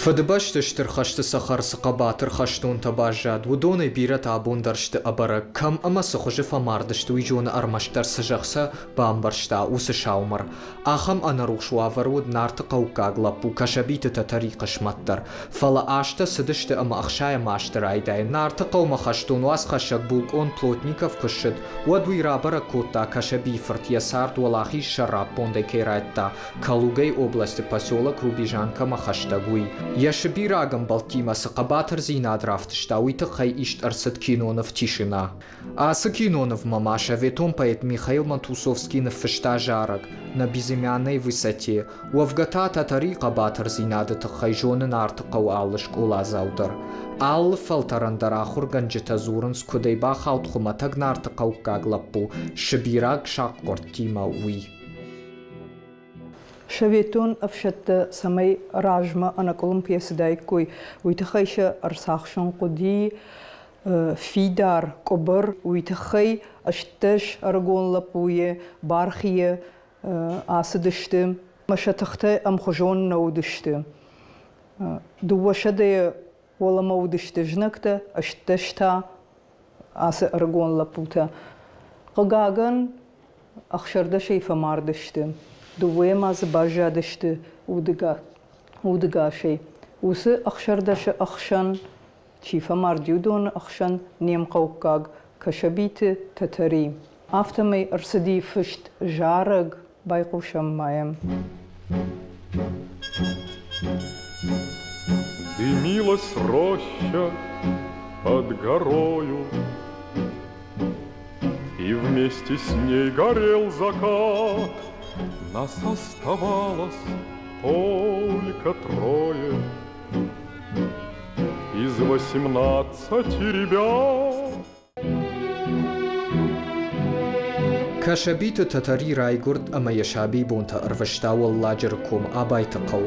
Фадыбаштыштыр хашты сахарсы қабатыр хаштун табажад, удоны бират абундаршты абара, кам амасы хожы фамардышты уйжоны армаштар сыжақса бамбаршта усы шаумар. Ахам анарух шуаваруд нарты қаукаглапу кашабиты татари қашматтар. Фала ашта сыдышты ама ақшая маштыр айдай. Нарты қаума хаштун уаз хашак булк он плотников кышыд. Уадуй рабара котта кашаби фартиясард валахи шарап пондай кейрайтта. Калугай области поселок Рубежанка махаштагуй. Яшибирагам Балтимасы қабатыр зинад рафтышта уйты хай ишт арсыд кинонов тишина. Асы кинонов мамаша ветом поэт Михаил Мантусовский на фышта жараг на безымянной высоте. У Афгата татари қабатыр зинады тахай жоны нарты қау алышк ула заудар. Аллы фалтарандар ахур ганджита зурын скудайба хаутхуматаг нарты қау каглаппу шибираг шақ кортима уй. شويتون أفشت سمي راجمة أنا كولومبيا سدايكوي ويتخيش أرساخشون قدي في دار كبر ويتخي أشتش أرجون لبوية بارخية آسدشتم مش تختي أم خجون نودشتم دو شدي ولا مودشت جنكته أشتشتا آس أرجون لبوتا قاعن أخشرد شيء فماردشتم دوام از باجا دشته اودگا شی وسه اخشر دش اخشن چیفا ماردیودون اخشن نیم قوقاگ کشبیت تتری افتمی ارسدی فشت جارگ байқушам маем. Дымилась роща под горою, и вместе с ней горел закат. Нас оставалось только трое, и из 18 ребят. كشبيت تتري رايغورد أما يشابي بونتا أرفشتا والله جركم أبايت قو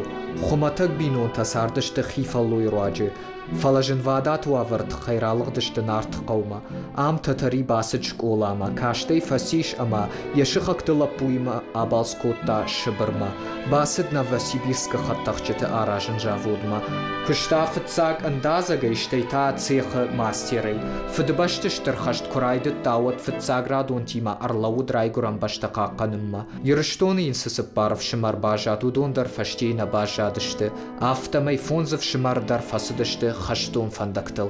خمتك بينون تساردش تخيف اللو يراجي فلجن وادات وافرت خيرالغ دشت نارت قوما عام تتري باسج شكولاما كاشتي فسيش أما يشخك تلبويما أبالسكوتا شبرما باسد نوسيبيرسك خطخجت آراجن جاودما كشتافت ساق اندازة گيشتي تا تسيخ ماستيري فدبشتش ترخشت كرايدت داوت فتساق رادون تيما أرلو درايگورم بشتقا قنما يرشتوني انسسب بارف شمار باجات ودون در فشتي نباجادشت آفتمي فونزف شمار در فسدشت خشتون فندقتل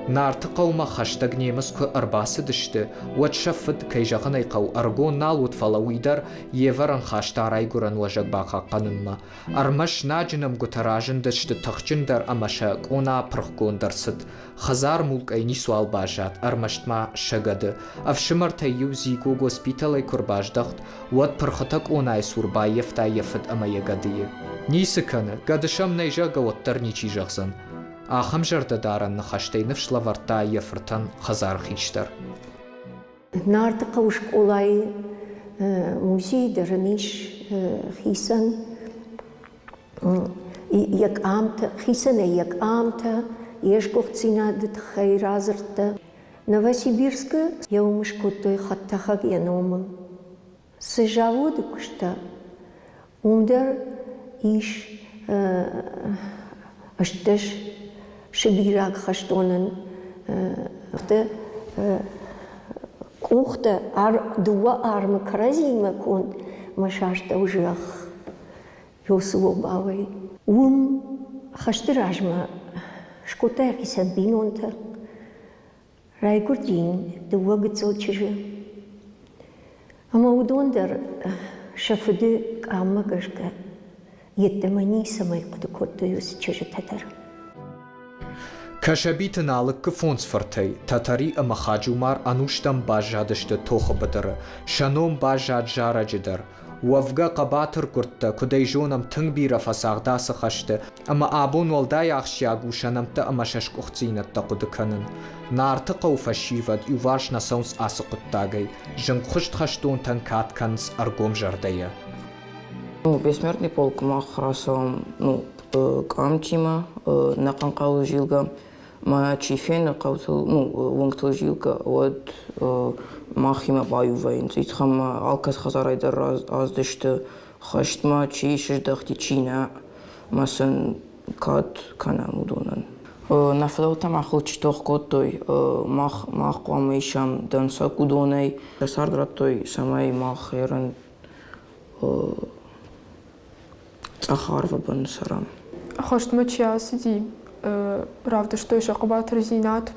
نارت قوما خشتق نيمسكو أرباسدشت واتشفد كيجغني قو أرغون نالوت فلويدر يفرن خاشتا رايگورن وجق باقا قنما أرمش ناجنم گتراجن دشت تخجن در أمشا قونا پرخگون درست خزار ملك ايني سوال باجات أرمشت ما شغد أفشمر تيو زيگو گوسبيتالي كرباج دخت وات پرختك اوناي سوربا يفتا يفت أما يغديه نيسكن قدشم نيجا گوتر نيچي جغزن آخم جرد دارن نخشتي نفش لورتا يفرتن خزار خيشتر نارت قوش قولاي موزي درميش خيسن يك آمت خيسن يك آمت يشكوخ تسينا دت خيرازرت نوسيبيرسك يومش كوتوي خطخك ينومن سجاود كشتا ومدر إيش أشتش شبيراك خشتونن كوخت دوا أرم كرازي ما كون مشاشت وجرخ يوسو باوي وم خشتراج ما شكوتا كيسان بينونتا راي كورتين دوا قتسو تشجي أما ودون در شفدي كاما قشكا يتمني سماي قد كنت يوسجي تتر كشبيت نالك فونس فرتي تتري أما خاجومار أنوشتم باجادشت توخ بدر شنوم باجاد جارا جدر وفقا قباتر كرتا كدي جونم تنگ بيرا فساغدا سخشت أما آبون والداي أخشياغو شنمت أما ششك أختينت تقود كنن نارتقو فشيفد يوارش نسونس آسقت تاغي جنگ خشت خشتون تنكات كنس أرقوم جردية Бессмертный полк махрасом, камтима, наканкал жилга, ма чифен каутл, вунгтл жилга, вот махима баювайн. Итхам алкас хазарайдар аздышты, хаштма чишиш дахти чина, масан кат кана мудонан. Нафлаута махл читох котой, мах куамейшам данса кудонай, сардратой самай махеран أخارف بنصرام. خشت متشيا سدي رافد شتوش قبات رزينات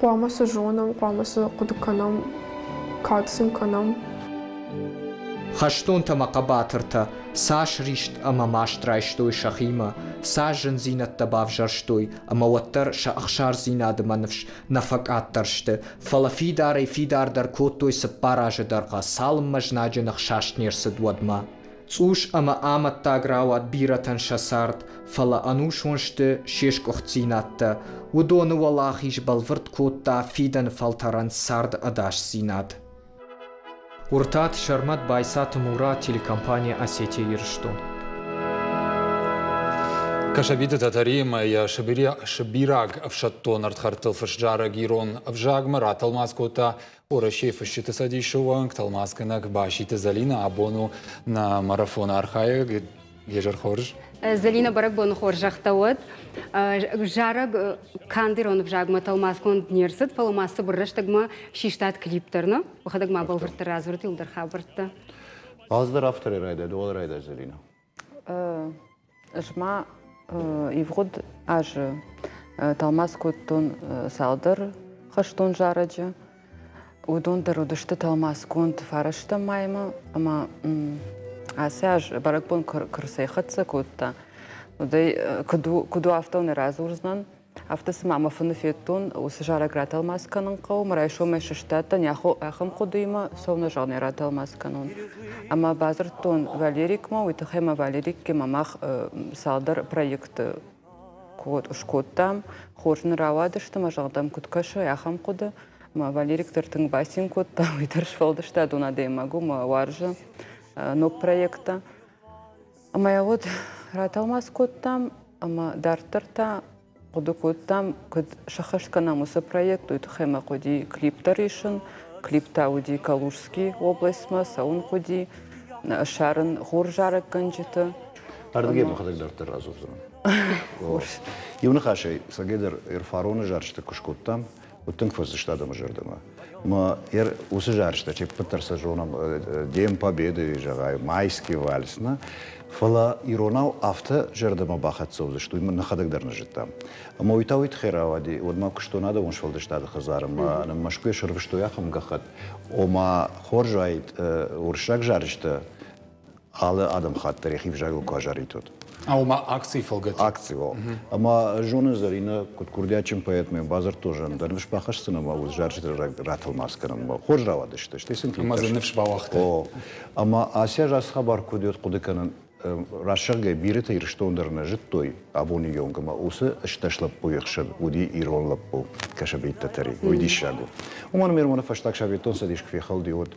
قوام سجونم قوام سقد كنام كاتسم كنام. خشتون تما قباترتا ساش ريشت أما ماشتراي شتوي شخيمة ساجن زينة تباف جرشتوي أما وتر شأخشار زينة دمانفش نفق آترشت فلا في دار در كوتوي سباراج درقا سالم مجناج نخشاش نيرسد ودما Цуш ама амат таграват биратан шасарт, фала ануш вонште шешк охцинатта, удону валахиш балвырт котта фидан фалтаран сард адаш зинат. Уртат шармат байсат мура телекомпания Осетия Ерштон. كشبيدة تتريم يا شبيراغ أفشتون أرتخرتل فشجارة جيرون أفجاغ مرات الماسكوتا ورشي فشيت سادي شوانك تلماسكنك باشي تزالينا عبونو نا مارافون أرخايا يجر خورج زالينا برك بون خورج اختوت جارغ كانديرون أفجاغ ما تلماسكون نيرسد فلماس برش تجمع شيشتات كليبترنا وخدك ما بالفرت رازورتي ودر خابرت أصدر أفتري رايدا دول رايدا زالينا جماعة يفقد أج تلماس كنتون سالدر خشتون جارجة ودون درودشت تلماس كنت فرشت مايما أما أساج بركبون كرسي خدسة كوتا ودي كدو أفتون رازورزنان أفتس مع مفن فيتون وسجارة قراتل ماسكنن قو مرايشو مششتاتن ياخو أخم قديمة سونا جاني راتل ماسكنون أما بازرتون فاليريك ما ويتخيما فاليريك كما ماخ سالدر بروجكت шкоттам, хожны равадышты, мажалдам куткашы, яхам куды. Валерик тыртың басин кутта, уйдырш фалдышта, дунады могу, варжа, нок проекта. Я вот раталмас куттам, дартырта, куды куттам, куд шахашка намуса проект, уйты хэма куди клиптар ишын, клипта уди Калужский область ма, саун куди, шарын хур жарык канжиты. Ардыге махадак дартыр разу зран. Юны хашай, сагедер ирфароны жарышты кушкуттам, Утынк фазыштадым жырдыма. Ма усы жарышта, чек пытарса жонам Дем Победы жағай, майский вальсна. Фала иронау авто жырдыма бахатсовды, что именно нахадагдарны жыттам. Ма уйта уйт херавади, одма кушто надо он швалдыштады хазарым, на машкуе шырвышто яхам гахат. Ома хоржайт уршак жарышта, алы адам хаттар яхив жагыл куажаритут. А ума акции фолгат? Акции, во. Ама жоны зарина, кут курдячим поэтмен, базар тоже. Дарвиш пахашсына, ма уз жаршит ратылмасканым, ма хож равадышты, штесін клипташ. Ама занывш бавақты. Ама ася жас хабар кудет кудыканын рашыргай биреті ирштондырына жыттой абоны йонгама, усы ышташлап буйықшын, уди иронлап бу, кашабейт татари, уйди шагу. Уманы мерманы фаштак шабетон садиш кфехалди, вот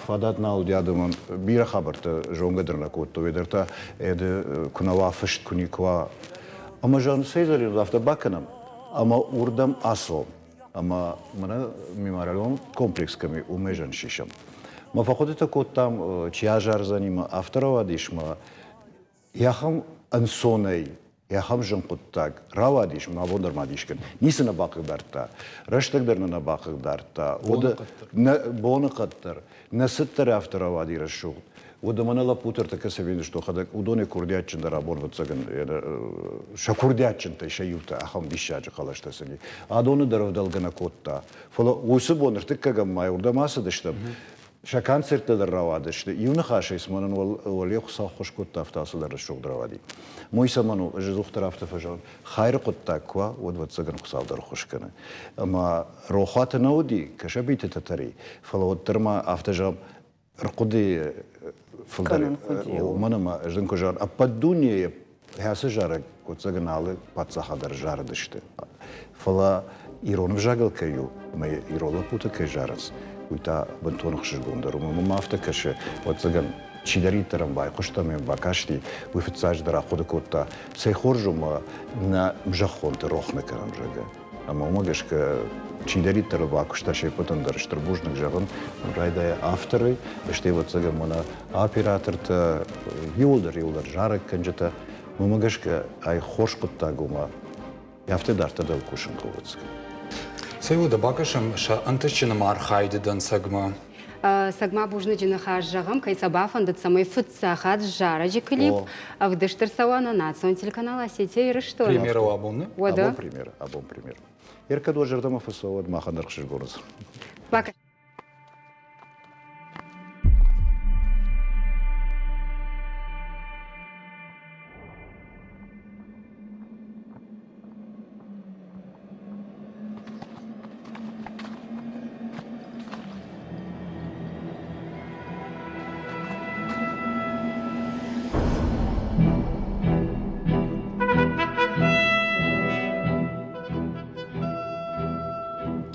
фадат на аудиадымын бира хабарты жонгадырна кутто, ведерта эді кунава фышт куниква. Ама жан сейзали лафта баканам, ама урдам асо, ама мана мемориалон комплексками умежан шишам. Ма фаходета коттам чия жарзанима авторова дишма, яхам ансонай, яхам жынқуттак, рава дишма, абондарма дишкен, нисына бақығдарта, раштагдарына бақығдарта, боны қаттар, насыттар авторова дирашуғ. Ода манала путарта каса види что хадак удоне курдячын да раборват цаган шакурдячын та шаюта ахам бишаджы халаштасыни. Адоны даравдалгана котта. Фала уйсы боныртык кагам май урда масы дыштам. Шаканцерты дарравадышты. Юны хашайс манын оле хуса хош котта автасы дарышуг даравади. Мойса ману жезух тарафта фажан хайры котта ква одват цаган хусалдар хошканы. Ама рохаты науди кашабиты татари. Фала оттырма автажам рқуди фылдари, манама ждынко жар. А поддуния хясы жары коцаганалы пацахадар жары дышты. Фала иронов жагал каю, май ирола пута кай жарас. Уйта бантонық шыжбундар. Мама авта каши, коцаган чидари тарамбай, коштаме бакашти, уйфицаж дара ходы котта. Сай хоржума на мжахонты рохны карам жага. Ама умагашка чидари тараба кушташай потандар штарбужных жаган райдая авторы, беште вот сага мана операторта юлдар жарык канжата. Умагашка ай хош котта гума. Яфте дарта дал кушын ковацка. Сайуда бакашым ша антычыным архайдыдан сагма. Сагма бужны жыныха жағым, кайсабафандыд самай фытсахат жаражы клип, авдыштыр сауана национ телеканал осетия ирыштон. Примеры абонны? Абон пример. Еркадо жардама фасовад махандар кшышгорыз. Бака.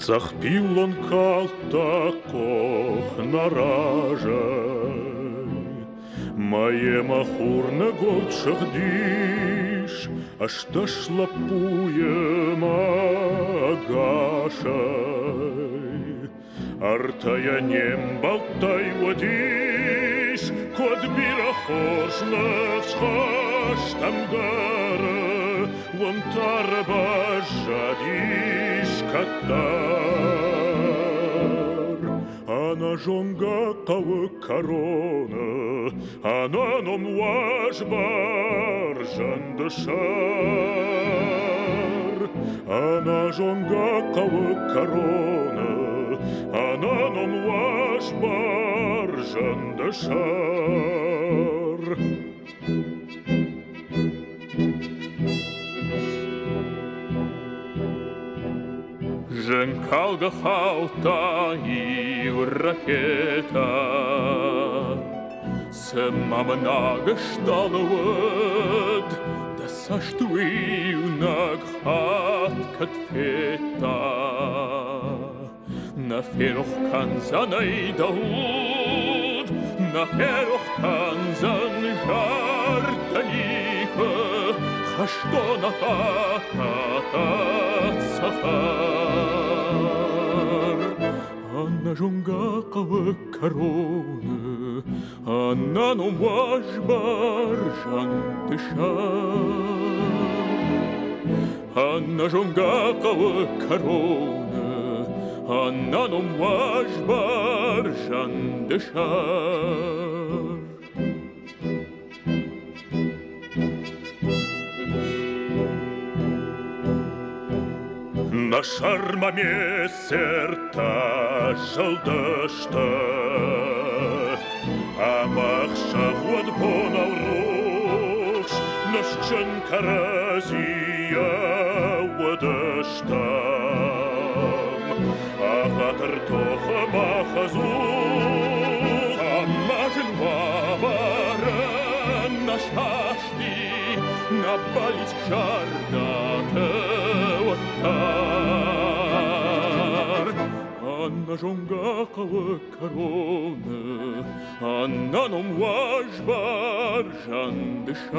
Захпилон калта кох наражай, Мае махурна год шахдиш, Аш таш лапуема агашай. Артая нем балтай водиш, Код бира хоршлах хаштамгара, Вон тарба жадиш катар. Она жонга кавы корона, Она ном важбар жандышар. Она жонга кавы корона, Она ном важбар жандышар. Женкалга халта и ракета, Сама много ждаловод, Да חשטויונג חת כתפתה נפרוך כאן זני דאוד נפרוך כאן זן ג'רדניקה חשטונתה כתת שכר Anna žongaqa karone, Anna no majbar žantešar. Anna žongaqa karone, Anna no majbar žantešar. На шармаме серта жалдашта, Амақша ғуад бонал руш, Нұшчын каразия уадаштам. Ағатыр тоқы мақазу, Аммажын ваварын нашашти, Набалить жардаты оттар. Анна жонгаqa karone, Anna nom vajbar jandeshar.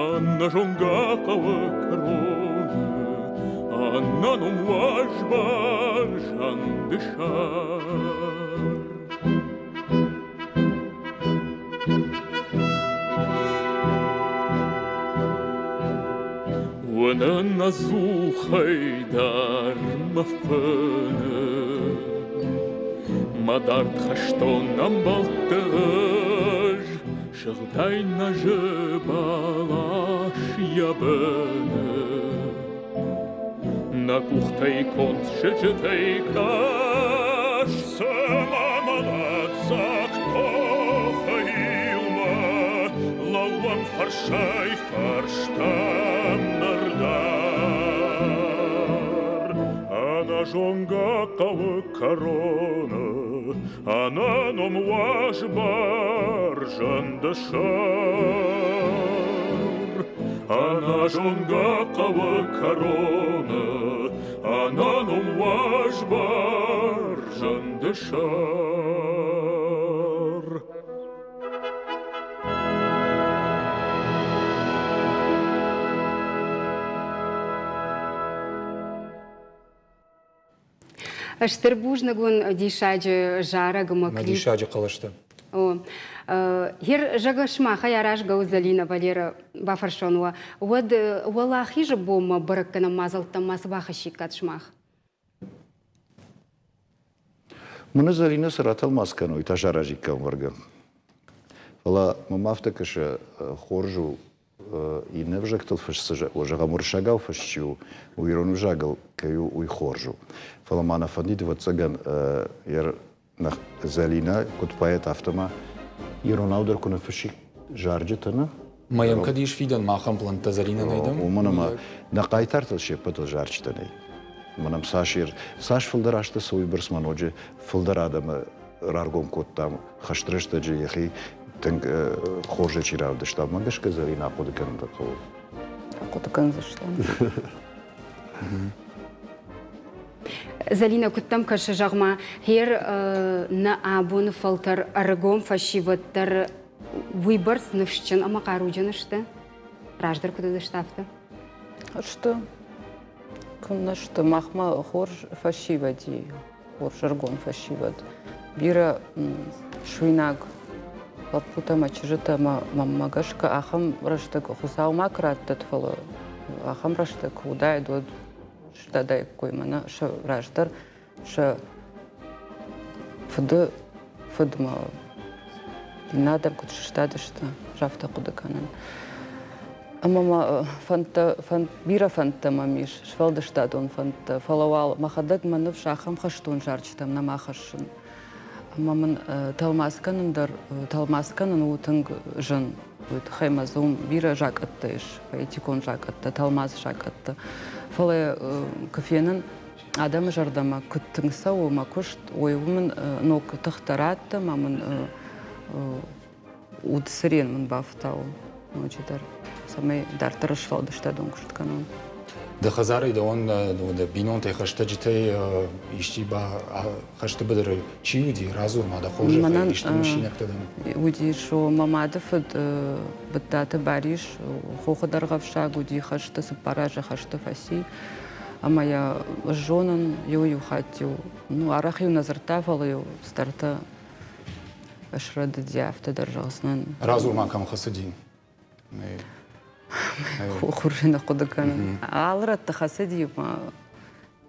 Anna жонгаqa karone, Anna nom vajbar jandeshar. وانا خيدار مفنه ما دارت خشتون نمبلتج شغداينا جبالاش يابنه نكوختي كنت شجتي كاش سما ملاتساك توخيلما لوام فرشاي فرشتام Она жонгаqa karone, Она nom vajbar jandeshar. Она жонгаqa karone, Она nom vajbar jandeshar. Штырбужнагун дишаджи жарагыма клип. Дишаджи қалышты. Хер жагашмаха яраш Гаузалина Валера Бафаршонова. Вот валахи же бома баракана мазалтам мазбаха шикат шмах. Мына Залина сыратал маскану, ита жаражиккан варга. Вала мамафтакаша хоржу и не вжактал фашсажа, ожага муршагал фашчу, уирону жагал каю уй хоржу. Фаламана фандидова цаган яр на Залина кот поэт автома иронаудер кона фаши жарджетана. Маям кадиш фиден махам планта Залина найдам. Уманама на кайтартал ше патал жарджетане. Манам сашир саш фылдарашта сой бирсманоджи фылдарадама раргом коттам хаштрыштаджи яхи тенг хорже чиравды штаб магашка Залина кодыкан такого. Кодыкан заштам. Залина куттам каша жагма хер на абун фалтар аргом фашиваттар выборс навшчен амакаруджанышты. Раждар куда штафта. Что? Конечно, махма хорж фашивади, хорж аргон фашивад. Бира шуйнаг путама чижита магашка ахам раштак хусау макрат татфало. Ахам раштак удай дод штадай коймана ша раждар ша фдма надам кут штадышта рафта кудаканан. Мама бира фанта мамиш швалдаштадон фанта фалавал махадак манов шахам хаштон жарчтам на махашын. Маман талмасканындар талмасканын утынг жын будет хаймазум бира жакаттыш поэтикон жакатта талмаз жакатта. Фалай кофенын адам жардама күттіңса о макушт ойымын нок тахтаратта мамын удсырен мын бафтау. Мочидар самый дартарыш фалдышта донгушт канон. Да хазары да он да бинон те хаштаджите ищиба хаштабадыр чиуди разу мада хоже ишти машинактадам. Уди шо мамадов баттата бариш хохадаргавша гуди хашта сапаража хашта фаси. Ама я жонан ю хатю ну арахю назартавал старта ашрада диафта держалснан. Разу макам хасадин. خورجنا قدكان عالرة تخسدي ما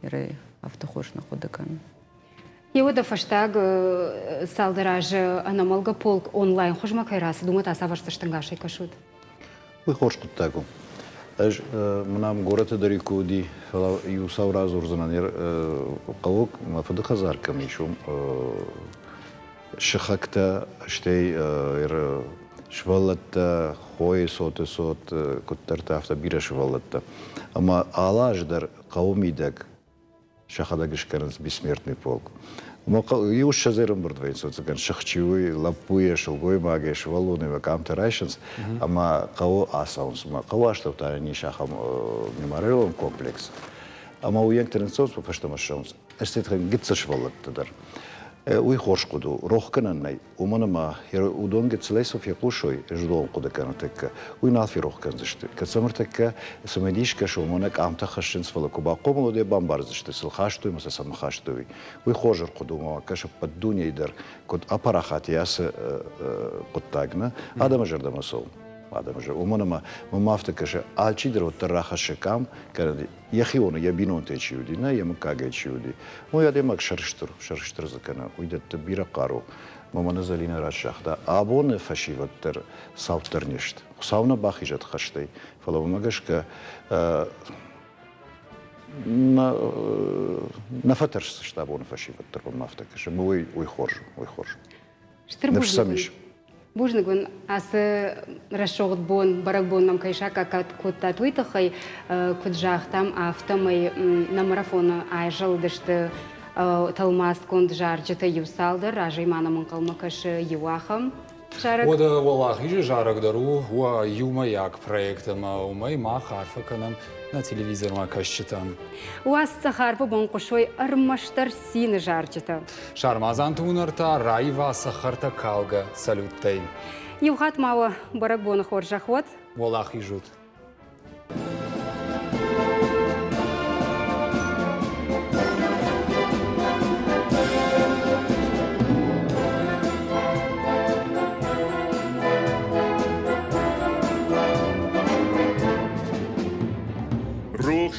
يري أفتخورنا قدكان يودا فشتاق سالدراج أنا ملقى بولك أونلاين خوش ما كيراس دوما تاسافر تشتنغاشي كشود ويخوش قدتاكو أج منام غورة دريكو دي فلا يوساو رازور زنانير قوك ما فد خزار كميشوم شخكتا اشتي ير شوالتا خوي صوت كترت after بيرة شوالتا أما علاجدر قومي دك شخداقش كرنس بسمертный полк ما يوش شزيرم بردوين صوت كان شخشيوي لابوية شلقوي ماجي شوالوني وكام ترايشنس أما قو أساونس ما قو أشتو تاني شخم ميماريلون كومبلكس أما ويانك ترنسوس بفشتم الشمس استيتخن جتس شوالتا در ويخوش قدو روح كنناي ومنما ودون جت سليسوف يقوشوي جدون قد كانت تك وينال في روح كان زشت كسمرتك سمديش كشو منك عم تخشنس فلكو باقوم لو دي بامبارزشت سلخاشتو مسا سمخاشتوي ويخوجر قدو ما كشف الدنيا يدر كنت أبراخات ياس قد تاجنا هذا مجرد مسوم هذا مجرد ومنما ما افتكرش عالشي درو تراخش كام كان يخيونه يبينون تيجيودي نا يمكاجي تيجيودي ويا ديمك شرشتر زكنا ويدا تبيرا قارو ماما نزلينا راشخدا ابون فشيوتر ساوتر نشت ساونا باخيجت خشتي فلو ماغش ك نفترش شتابون فشيوتر ما افتكرش موي ويخرج نفس سميش بوجنگون اس رشوغت بون برق بون نم كيشا كات كوتا تويتا خي كوت جاختم افتمي نمرافون عاجل دشت تلماس كوند جار جتا يوسالدر راجي مانا منقلمكش يواخم شارك ودا والله يجي جارك درو هو يوم ياك проект ما وماي ما خارفه كنم на телевизор ما كشتم واس سخارفه بون قشوي ارمشتر سين جارجتا شارمازان تونرتا رايوا سخرتا كالغا салюттай يوخات ماوا برق بون خورجخوت والله يجوت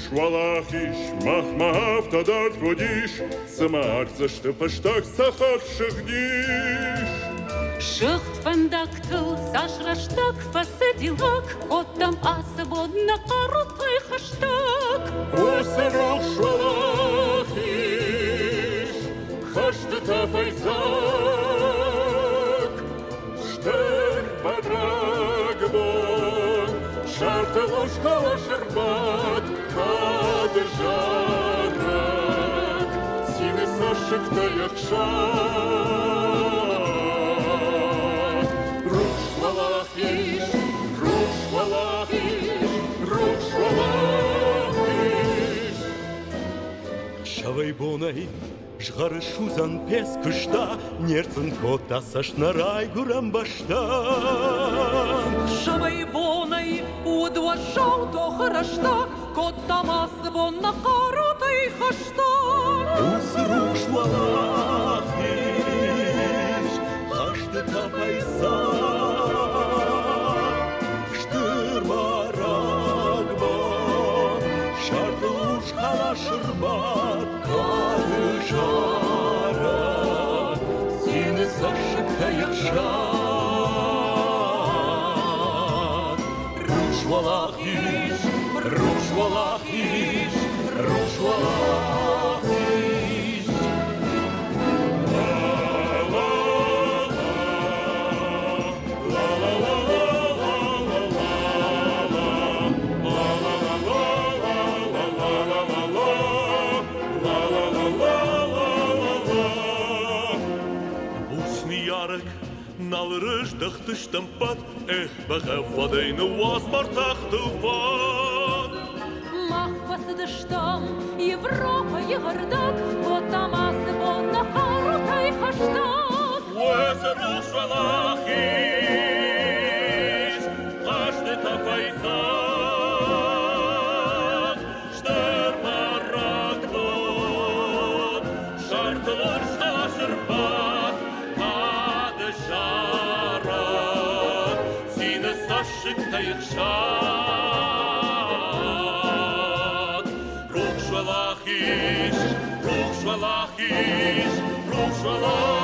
Швалахиш, махмав тадат водиш, самар за что паштак сахар шагдиш. Шах фандактыл, сашраштак, фасадилак, котам асабод на карутай хаштак. Осарах швалахиш, хаштата файзак, штер бадрагбон, шарталош калашарбат, жарак, сине сашыкта якшат. Руш валахиш, Шавай бонай, жгары шузан пес кышта, нерцын кота сашнарай гурам баштан. Шавай бонай, удва жауто хараштак, Котамас вон на карутай хаштак. Усруш валахиш, хаштата файзак, штырмарагбан, шартылуш халашырбат, калыжарат, сені сашыкта якшат. Руш валахиш, руш валахиш. Бусни ярык, налы Ырыш дыхты штампат, эх, бәғә вадайны уаз бартақты вад. Махвасы дыштам, Европа егырдак, Отамасы бонна харутай хаштак. Уэзыры швалахиш, Хашты тафайзак, Штыр барактон, Шартылыр шталашырбак, Падышарак, Сины сашык тайықшак. Рух швалахиш, Рух швалахиш, Рух швалахиш,